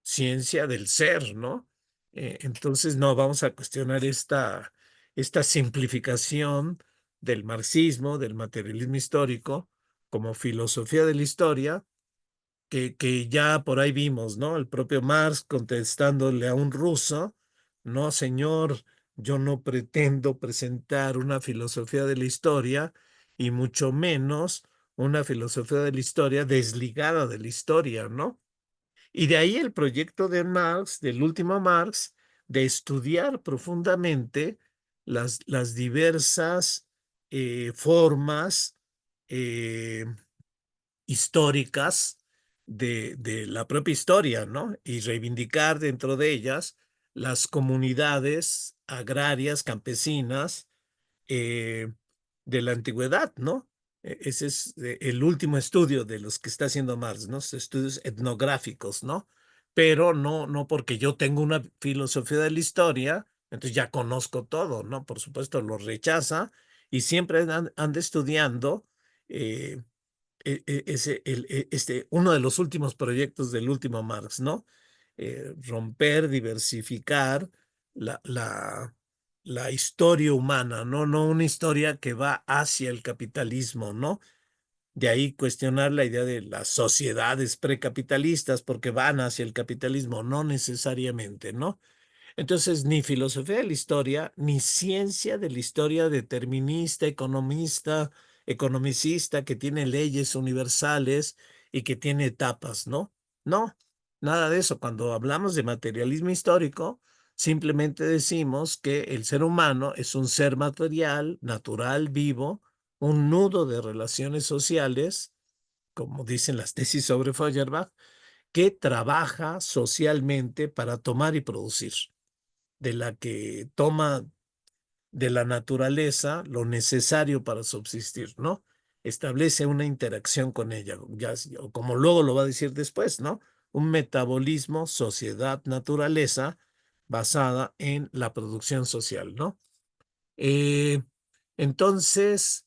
ciencia del ser, ¿no? Entonces, no, vamos a cuestionar esta simplificación del marxismo, del materialismo histórico, como filosofía de la historia, que ya por ahí vimos, ¿no? El propio Marx contestándole a un ruso, no, señor, yo no pretendo presentar una filosofía de la historia y mucho menos una filosofía de la historia desligada de la historia, ¿no? Y de ahí el proyecto de Marx, del último Marx, de estudiar profundamente las diversas formas eh, históricas de la propia historia, ¿no? Y reivindicar dentro de ellas las comunidades agrarias, campesinas, eh, de la antigüedad, ¿no? Ese es el último estudio de los que está haciendo Marx, ¿no? Estudios etnográficos, ¿no? pero no porque yo tengo una filosofía de la historia, entonces ya conozco todo, ¿no? Por supuesto, lo rechaza y siempre anda estudiando eh, uno de los últimos proyectos del último Marx, ¿no? Romper, diversificar la, la, la historia humana, ¿no? No una historia que va hacia el capitalismo, ¿no? De ahí cuestionar la idea de las sociedades precapitalistas porque van hacia el capitalismo, no necesariamente, ¿no? Entonces, ni filosofía de la historia, ni ciencia de la historia determinista, economista, economicista, que tiene leyes universales y que tiene etapas, ¿no? No, nada de eso. Cuando hablamos de materialismo histórico, simplemente decimos que el ser humano es un ser material, natural, vivo, un nudo de relaciones sociales, como dicen las tesis sobre Feuerbach, que trabaja socialmente para tomar y producir, de la que toma de la naturaleza lo necesario para subsistir, ¿no? Establece una interacción con ella, ya, o como luego lo va a decir después, ¿no? Un metabolismo, sociedad, naturaleza, basada en la producción social, ¿no? Eh, entonces,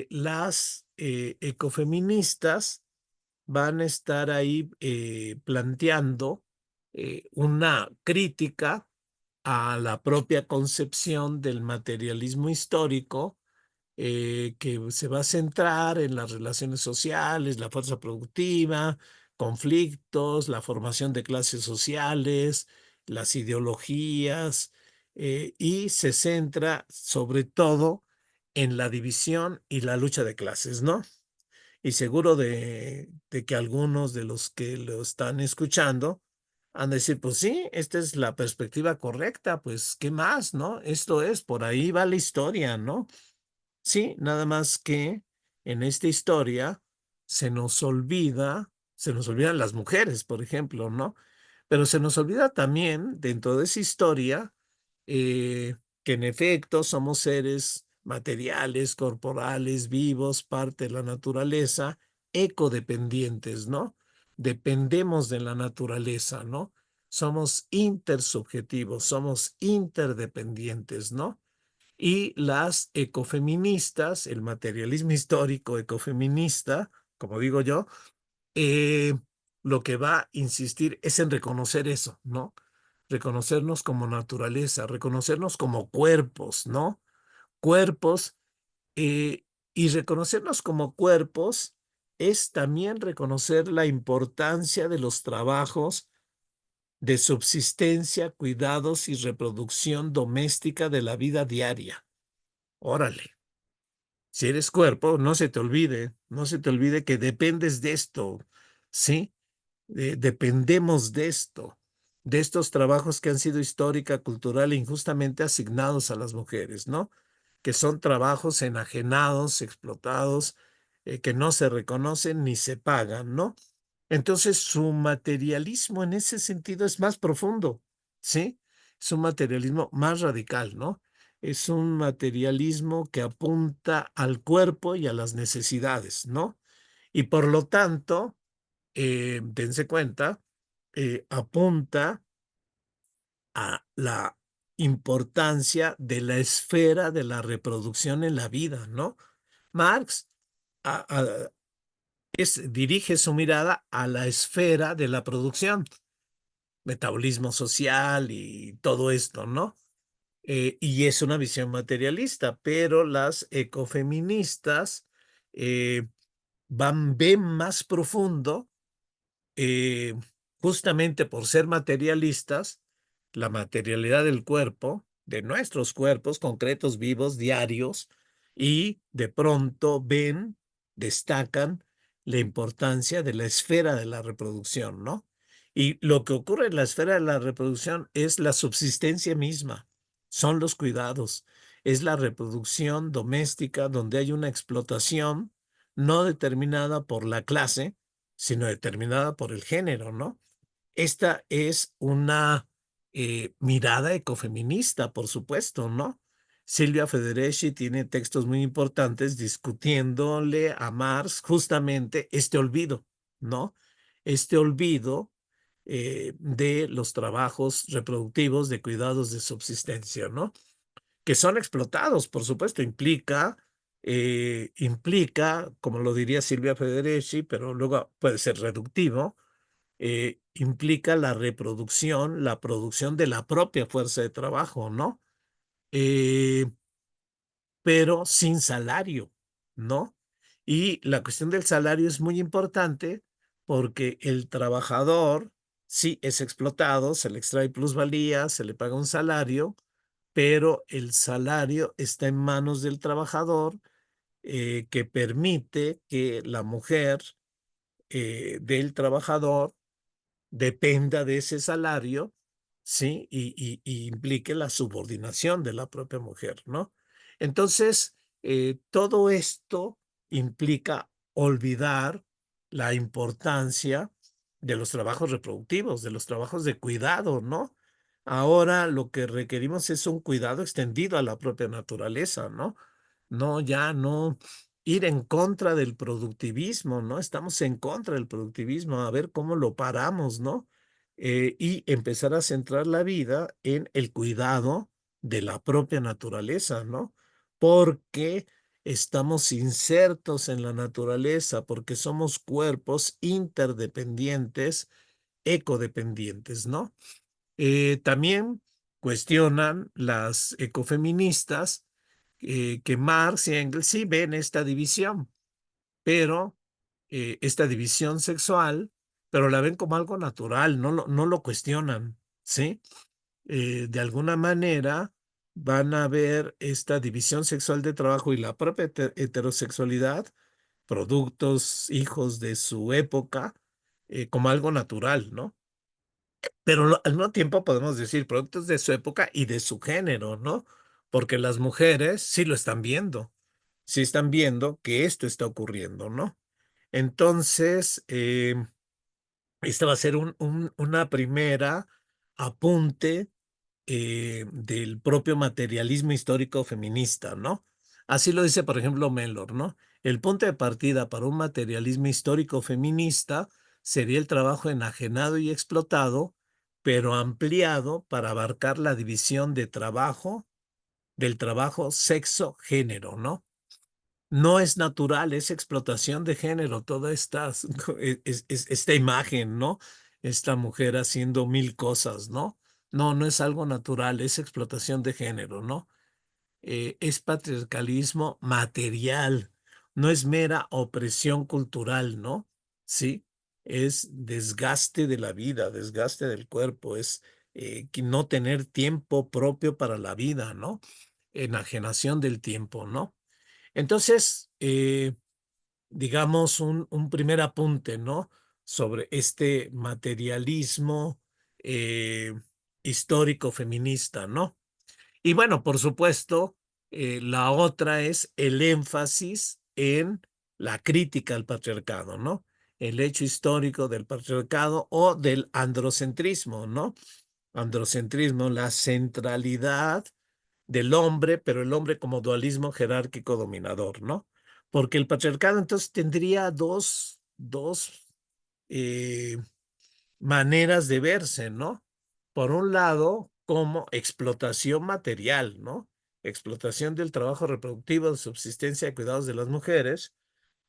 las ecofeministas van a estar ahí planteando una crítica a la propia concepción del materialismo histórico, que se va a centrar en las relaciones sociales, la fuerza productiva, conflictos, la formación de clases sociales, las ideologías, y se centra sobre todo en la división y la lucha de clases, ¿no? Y seguro de que algunos de los que lo están escuchando han de decir, pues sí, esta es la perspectiva correcta, pues, ¿qué más, no? Esto es, por ahí va la historia, ¿no? Sí, nada más que en esta historia se nos olvidan las mujeres, por ejemplo, ¿no? Pero se nos olvida también, dentro de esa historia, eh, que en efecto somos seres materiales, corporales, vivos, parte de la naturaleza, ecodependientes, ¿no? Dependemos de la naturaleza, ¿no? Somos intersubjetivos, somos interdependientes, ¿no? Y las ecofeministas, el materialismo histórico ecofeminista, como digo yo, eh, lo que va a insistir es en reconocer eso, ¿no? Reconocernos como naturaleza, reconocernos como cuerpos, ¿no? Cuerpos, eh, y reconocernos como cuerpos es también reconocer la importancia de los trabajos de subsistencia, cuidados y reproducción doméstica de la vida diaria. Órale. Si eres cuerpo, no se te olvide, no se te olvide que dependes de esto, ¿sí? Dependemos de estos trabajos que han sido histórica, cultural e injustamente asignados a las mujeres, ¿no? Que son trabajos enajenados, explotados, que no se reconocen ni se pagan, ¿no? Entonces, su materialismo en ese sentido es más profundo, ¿sí? Es un materialismo más radical, ¿no? Es un materialismo que apunta al cuerpo y a las necesidades, ¿no? Y por lo tanto, dense cuenta, apunta a la importancia de la esfera de la reproducción en la vida, ¿no? Marx a- a- dirige su mirada a la esfera de la producción, metabolismo social y todo esto, ¿no? Y es una visión materialista, pero las ecofeministas eh, ven más profundo, eh, justamente por ser materialistas, la materialidad del cuerpo, de nuestros cuerpos concretos, vivos, diarios, y de pronto ven, destacan la importancia de la esfera de la reproducción, ¿no? Y lo que ocurre en la esfera de la reproducción es la subsistencia misma, son los cuidados, es la reproducción doméstica donde hay una explotación no determinada por la clase, sino determinada por el género, ¿no? Esta es una mirada ecofeminista, por supuesto, ¿no? Silvia Federici tiene textos muy importantes discutiéndole a Marx justamente este olvido, ¿no? Este olvido de los trabajos reproductivos de cuidados de subsistencia, ¿no? Que son explotados, por supuesto, implica, como lo diría Silvia Federici, pero luego puede ser reductivo, implica la reproducción, la producción de la propia fuerza de trabajo, ¿no? Eh, pero sin salario, ¿no? Y la cuestión del salario es muy importante porque el trabajador sí es explotado, se le extrae plusvalía, se le paga un salario, pero el salario está en manos del trabajador, que permite que la mujer, del trabajador, dependa de ese salario, ¿sí? Y implique la subordinación de la propia mujer, ¿no? Entonces, todo esto implica olvidar la importancia de los trabajos reproductivos, de los trabajos de cuidado, ¿no? Ahora lo que requerimos es un cuidado extendido a la propia naturaleza, ¿no? No, ya no ir en contra del productivismo, ¿no? Estamos en contra del productivismo, a ver cómo lo paramos, ¿no? Y empezar a centrar la vida en el cuidado de la propia naturaleza, ¿no? Porque estamos insertos en la naturaleza, porque somos cuerpos interdependientes, ecodependientes, ¿no? También cuestionan las ecofeministas, que Marx y Engels sí ven esta división, pero esta división sexual, pero la ven como algo natural, no lo cuestionan, ¿sí? De alguna manera van a ver esta división sexual de trabajo y la propia heterosexualidad, productos, hijos de su época, como algo natural, ¿no? Pero al mismo tiempo podemos decir productos de su época y de su género, ¿no? Porque las mujeres sí están viendo que esto está ocurriendo, ¿no? Entonces, esta va a ser una primera apunte, del propio materialismo histórico feminista, ¿no? Así lo dice, por ejemplo, Mellor, ¿no? El punto de partida para un materialismo histórico feminista sería el trabajo enajenado y explotado, pero ampliado para abarcar la división de trabajo, del trabajo sexo-género, ¿no? No es natural, es explotación de género, toda esta imagen, ¿no? Esta mujer haciendo mil cosas, ¿no? No es algo natural, es explotación de género, ¿no? Es patriarcalismo material, no es mera opresión cultural, ¿no? Sí, es desgaste de la vida, desgaste del cuerpo, es que no tener tiempo propio para la vida, ¿no? Enajenación del tiempo, ¿no? Entonces, digamos, un primer apunte, ¿no? Sobre este materialismo, eh, histórico feminista, ¿no? Y bueno, por supuesto, la otra es el énfasis en la crítica al patriarcado, ¿no? El hecho histórico del patriarcado o del androcentrismo, ¿no? Androcentrismo, la centralidad del hombre, pero el hombre como dualismo jerárquico dominador, ¿no? Porque el patriarcado entonces tendría dos eh, maneras de verse, ¿no? Por un lado, como explotación material, ¿no? Explotación del trabajo reproductivo, de subsistencia y cuidados de las mujeres,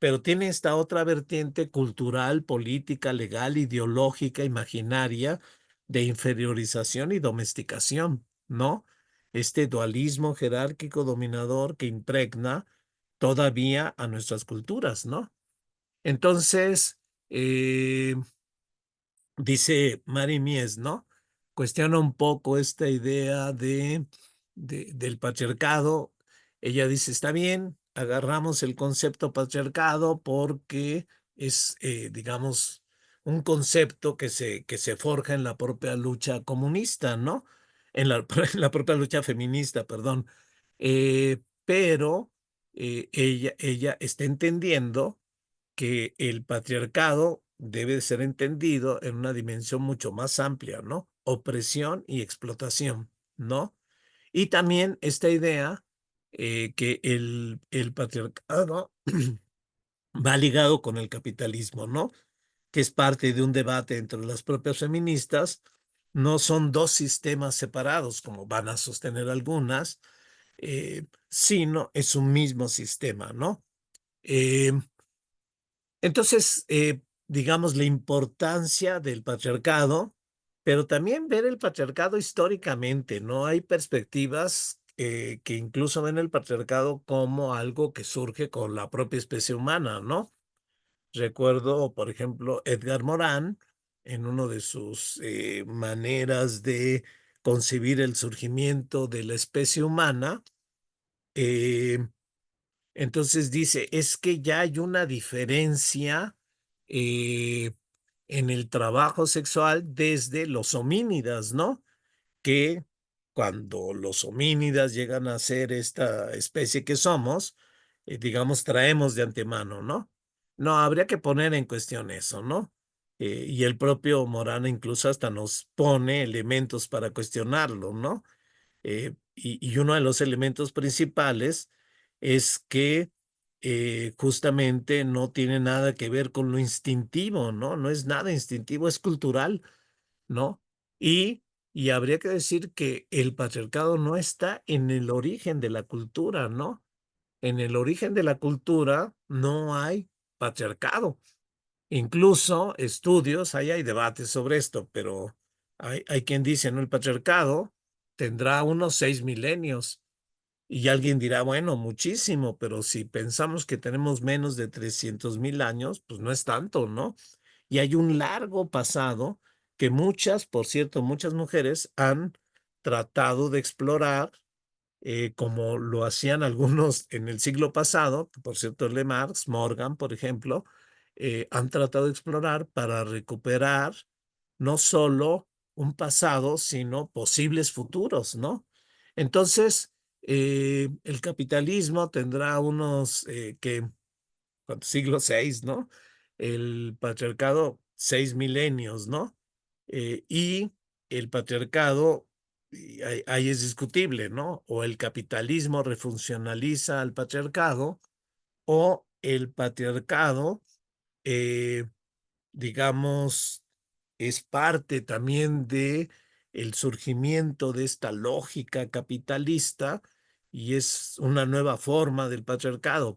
pero tiene esta otra vertiente cultural, política, legal, ideológica, imaginaria, de inferiorización y domesticación, ¿no? Este dualismo jerárquico dominador que impregna todavía a nuestras culturas, ¿no? Entonces, dice Mari Mies, ¿no? Cuestiona un poco esta idea del patriarcado. Ella dice, está bien, agarramos el concepto patriarcado porque es, digamos, un concepto que se forja en la propia lucha comunista, ¿no? En la propia lucha feminista, perdón. Pero ella está entendiendo que el patriarcado debe ser entendido en una dimensión mucho más amplia, ¿no? Opresión y explotación, ¿no? Y también esta idea, que el patriarcado va ligado con el capitalismo, ¿no? que es parte de un debate entre las propias feministas, no son dos sistemas separados, como van a sostener algunas, sino es un mismo sistema, ¿no? Eh, entonces, digamos, la importancia del patriarcado, pero también ver el patriarcado históricamente, ¿no? Hay perspectivas que incluso ven el patriarcado como algo que surge con la propia especie humana, ¿no? Recuerdo, por ejemplo, Edgar Morin, en uno de sus maneras de concebir el surgimiento de la especie humana, eh, entonces dice, es que ya hay una diferencia eh, en el trabajo sexual desde los homínidas, ¿no? Que cuando los homínidas llegan a ser esta especie que somos, digamos, traemos de antemano, ¿no? No, habría que poner en cuestión eso, ¿no? Y el propio Morana incluso hasta nos pone elementos para cuestionarlo, ¿no? Y uno de los elementos principales es que justamente no tiene nada que ver con lo instintivo, ¿no? No es nada instintivo, es cultural, ¿no? Y, y habría que decir que el patriarcado no está en el origen de la cultura, ¿no? En el origen de la cultura no hay patriarcado. Incluso estudios, ahí hay debates sobre esto, pero hay quien dice, ¿no? El patriarcado tendrá unos 6 milenios. Y alguien dirá, bueno, muchísimo, pero si pensamos que tenemos menos de 300.000 años, pues no es tanto, ¿no? Y hay un largo pasado que muchas, por cierto, muchas mujeres han tratado de explorar, como lo hacían algunos en el siglo pasado, que por cierto, Le Marx, Morgan, por ejemplo, han tratado de explorar para recuperar no solo un pasado, sino posibles futuros, ¿no? Entonces, el capitalismo tendrá unos siglo VI, ¿no? El patriarcado, 6 milenios, ¿no? Y el patriarcado, y ahí es discutible, ¿no? O el capitalismo refuncionaliza al patriarcado, o el patriarcado, eh, digamos, es parte también de el surgimiento de esta lógica capitalista y es una nueva forma del patriarcado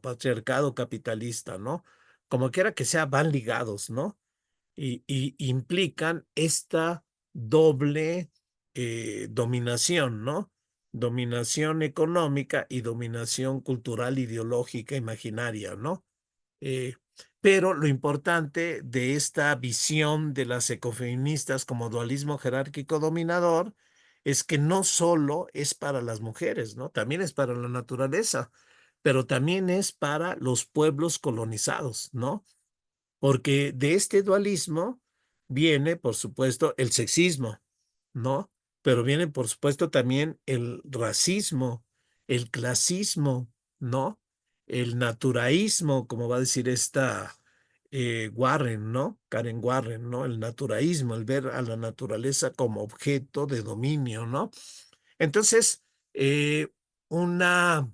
capitalista, ¿no? Como quiera que sea, van ligados, ¿no? Y implican esta doble dominación, ¿no? Dominación económica y dominación cultural, ideológica, imaginaria, ¿no? Eh, pero lo importante de esta visión de las ecofeministas como dualismo jerárquico dominador es que no solo es para las mujeres, ¿no? También es para la naturaleza, pero también es para los pueblos colonizados, ¿no? Porque de este dualismo viene, por supuesto, el sexismo, ¿no? Pero viene, por supuesto, también el racismo, el clasismo, ¿no? El naturaísmo, como va a decir esta Warren, ¿no? Karen Warren, ¿no? El naturaísmo, el ver a la naturaleza como objeto de dominio, ¿no? Entonces, eh, una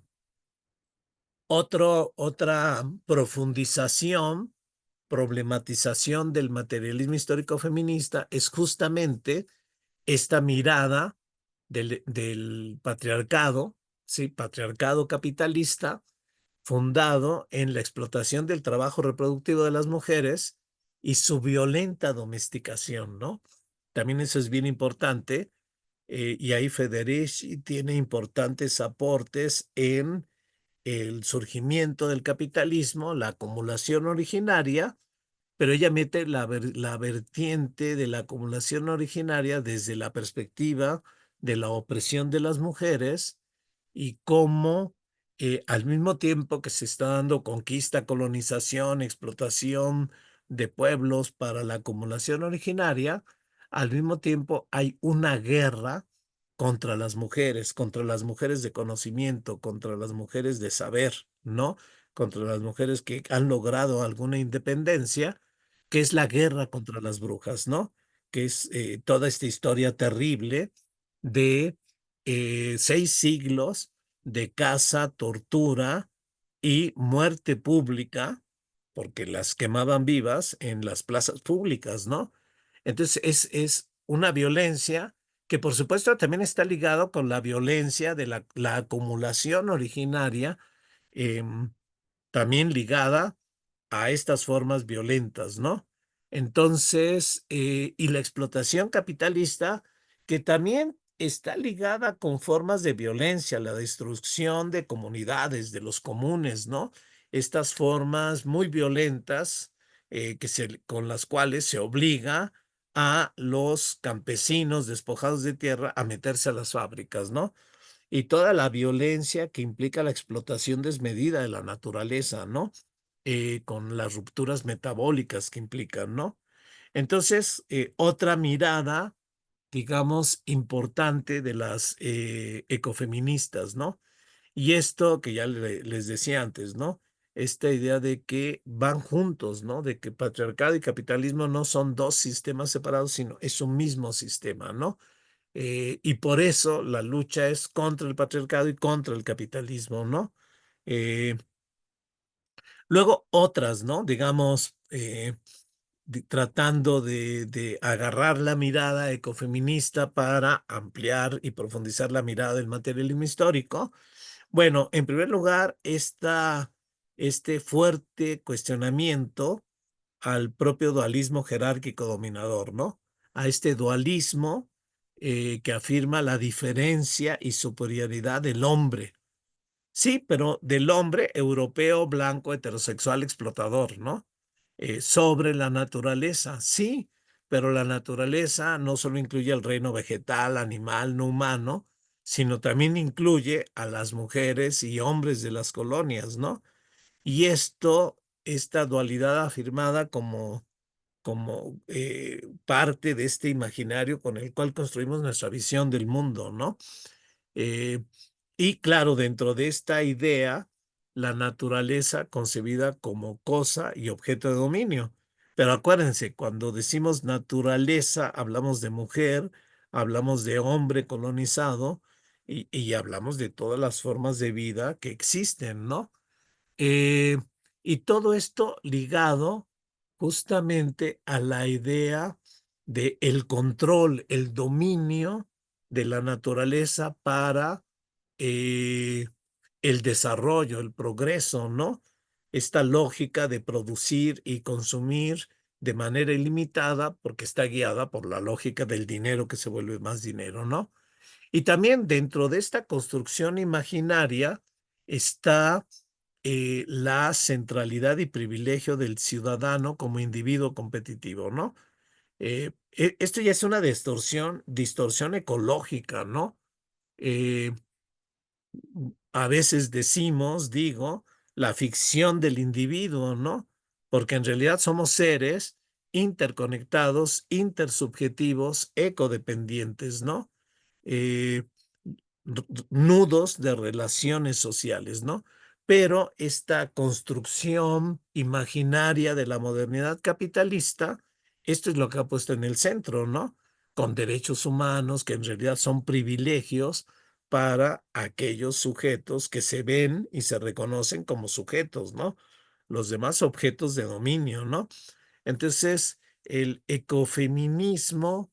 otra profundización, problematización del materialismo histórico feminista es justamente esta mirada del patriarcado, ¿sí? Patriarcado capitalista, fundado en la explotación del trabajo reproductivo de las mujeres y su violenta domesticación, ¿no? También eso es bien importante, y ahí Federici tiene importantes aportes en el surgimiento del capitalismo, la acumulación originaria, pero ella mete la vertiente de la acumulación originaria desde la perspectiva de la opresión de las mujeres y cómo al mismo tiempo que se está dando conquista, colonización, explotación de pueblos para la acumulación originaria, al mismo tiempo hay una guerra contra las mujeres de conocimiento, contra las mujeres de saber, ¿no? Contra las mujeres que han logrado alguna independencia, que es la guerra contra las brujas, ¿no? Que es toda esta historia terrible de 6 siglos de caza, tortura y muerte pública porque las quemaban vivas en las plazas públicas, ¿no? Entonces es una violencia que por supuesto también está ligado con la violencia de la acumulación originaria, em, también ligada a estas formas violentas, ¿no? Entonces, y la explotación capitalista, que también está ligada con formas de violencia, la destrucción de comunidades, de los comunes, ¿no? Estas formas muy violentas con las cuales se obliga a los campesinos despojados de tierra a meterse a las fábricas, ¿no? Y toda la violencia que implica la explotación desmedida de la naturaleza, ¿no? Con las rupturas metabólicas que implican, ¿no? Entonces, otra mirada, digamos, importante de las ecofeministas, ¿no? Y esto que ya les decía antes, ¿no? Esta idea de que van juntos, ¿no? De que patriarcado y capitalismo no son dos sistemas separados, sino es un mismo sistema, ¿no? Y por eso la lucha es contra el patriarcado y contra el capitalismo, ¿no? Eh, Luego otras, ¿no? Digamos, tratando de agarrar la mirada ecofeminista para ampliar y profundizar la mirada del materialismo histórico. Bueno, en primer lugar, este fuerte cuestionamiento al propio dualismo jerárquico dominador, ¿no? A este dualismo que afirma la diferencia y superioridad del hombre. Sí, pero del hombre europeo, blanco, heterosexual, explotador, ¿no? Sobre la naturaleza, sí, pero la naturaleza no solo incluye el reino vegetal, animal, no humano, sino también incluye a las mujeres y hombres de las colonias, ¿no? Y esta dualidad afirmada como parte de este imaginario con el cual construimos nuestra visión del mundo, ¿no? Eh, y claro, dentro de esta idea, la naturaleza concebida como cosa y objeto de dominio. Pero acuérdense, cuando decimos naturaleza, hablamos de mujer, hablamos de hombre colonizado y hablamos de todas las formas de vida que existen, ¿no? Eh, y todo esto ligado justamente a la idea de el control, el dominio de la naturaleza para eh, el desarrollo, el progreso, ¿no? Esta lógica de producir y consumir de manera ilimitada porque está guiada por la lógica del dinero que se vuelve más dinero, ¿no? Y también dentro de esta construcción imaginaria está la centralidad y privilegio del ciudadano como individuo competitivo, ¿no? Esto ya es una distorsión ecológica, ¿no? Eh, a veces digo, la ficción del individuo, ¿no? Porque en realidad somos seres interconectados, intersubjetivos, ecodependientes, ¿no? Eh, Nudos de relaciones sociales, ¿no? Pero esta construcción imaginaria de la modernidad capitalista, esto es lo que ha puesto en el centro, ¿no? Con derechos humanos que en realidad son privilegios para aquellos sujetos que se ven y se reconocen como sujetos, ¿no? Los demás objetos de dominio, ¿no? Entonces, el ecofeminismo,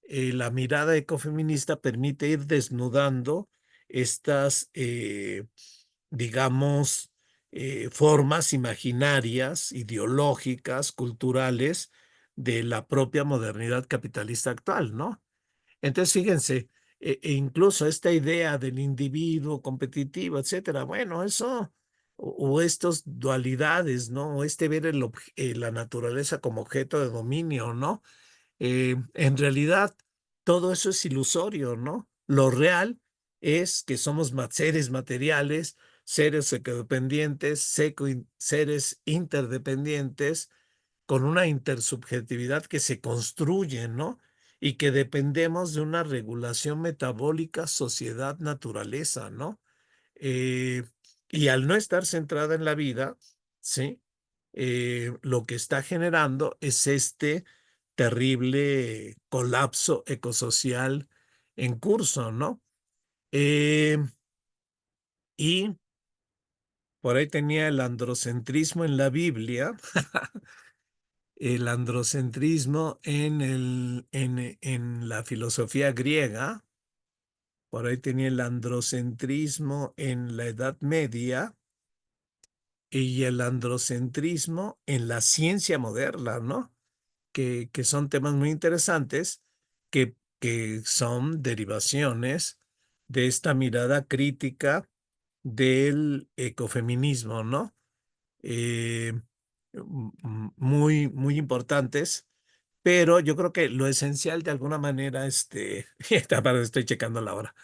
la mirada ecofeminista permite ir desnudando estas, digamos, formas imaginarias, ideológicas, culturales de la propia modernidad capitalista actual, ¿no? Entonces, fíjense, incluso esta idea del individuo competitivo, etcétera, bueno, eso, o estos dualidades, ¿no? O este ver la naturaleza como objeto de dominio, ¿no? En realidad, todo eso es ilusorio, ¿no? Lo real es que somos seres materiales, seres ecodependientes, seres interdependientes, con una intersubjetividad que se construye, ¿no? Y que dependemos de una regulación metabólica, sociedad, naturaleza, ¿no? Eh, y al no estar centrada en la vida, ¿sí? Lo que está generando es este terrible colapso ecosocial en curso, ¿no? Eh, y por ahí tenía el androcentrismo en la Biblia, el androcentrismo en la filosofía griega, por ahí tenía el androcentrismo en la Edad Media y el androcentrismo en la ciencia moderna, ¿no? Que son temas muy interesantes que son derivaciones de esta mirada crítica del ecofeminismo, ¿no? Muy, muy importantes, pero yo creo que lo esencial de alguna manera, estoy checando la hora.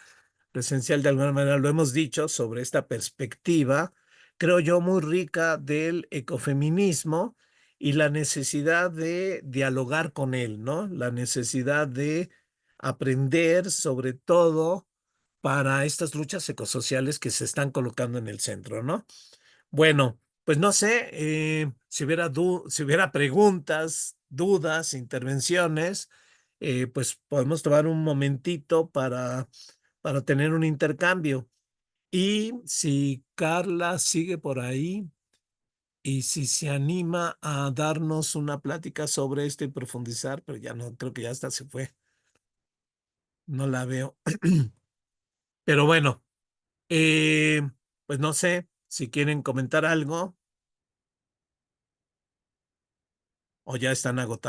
Lo esencial de alguna manera lo hemos dicho sobre esta perspectiva, creo yo, muy rica del ecofeminismo y la necesidad de dialogar con él, ¿no? La necesidad de aprender sobre todo para estas luchas ecosociales que se están colocando en el centro, ¿no? Bueno, pues no sé, si hubiera preguntas, dudas, intervenciones, pues podemos tomar un momentito para tener un intercambio. Y si Carla sigue por ahí y si se anima a darnos una plática sobre esto y profundizar, pero ya no, creo que ya hasta se fue, no la veo. Pero bueno, eh, pues no sé si quieren comentar algo o ya están agotados.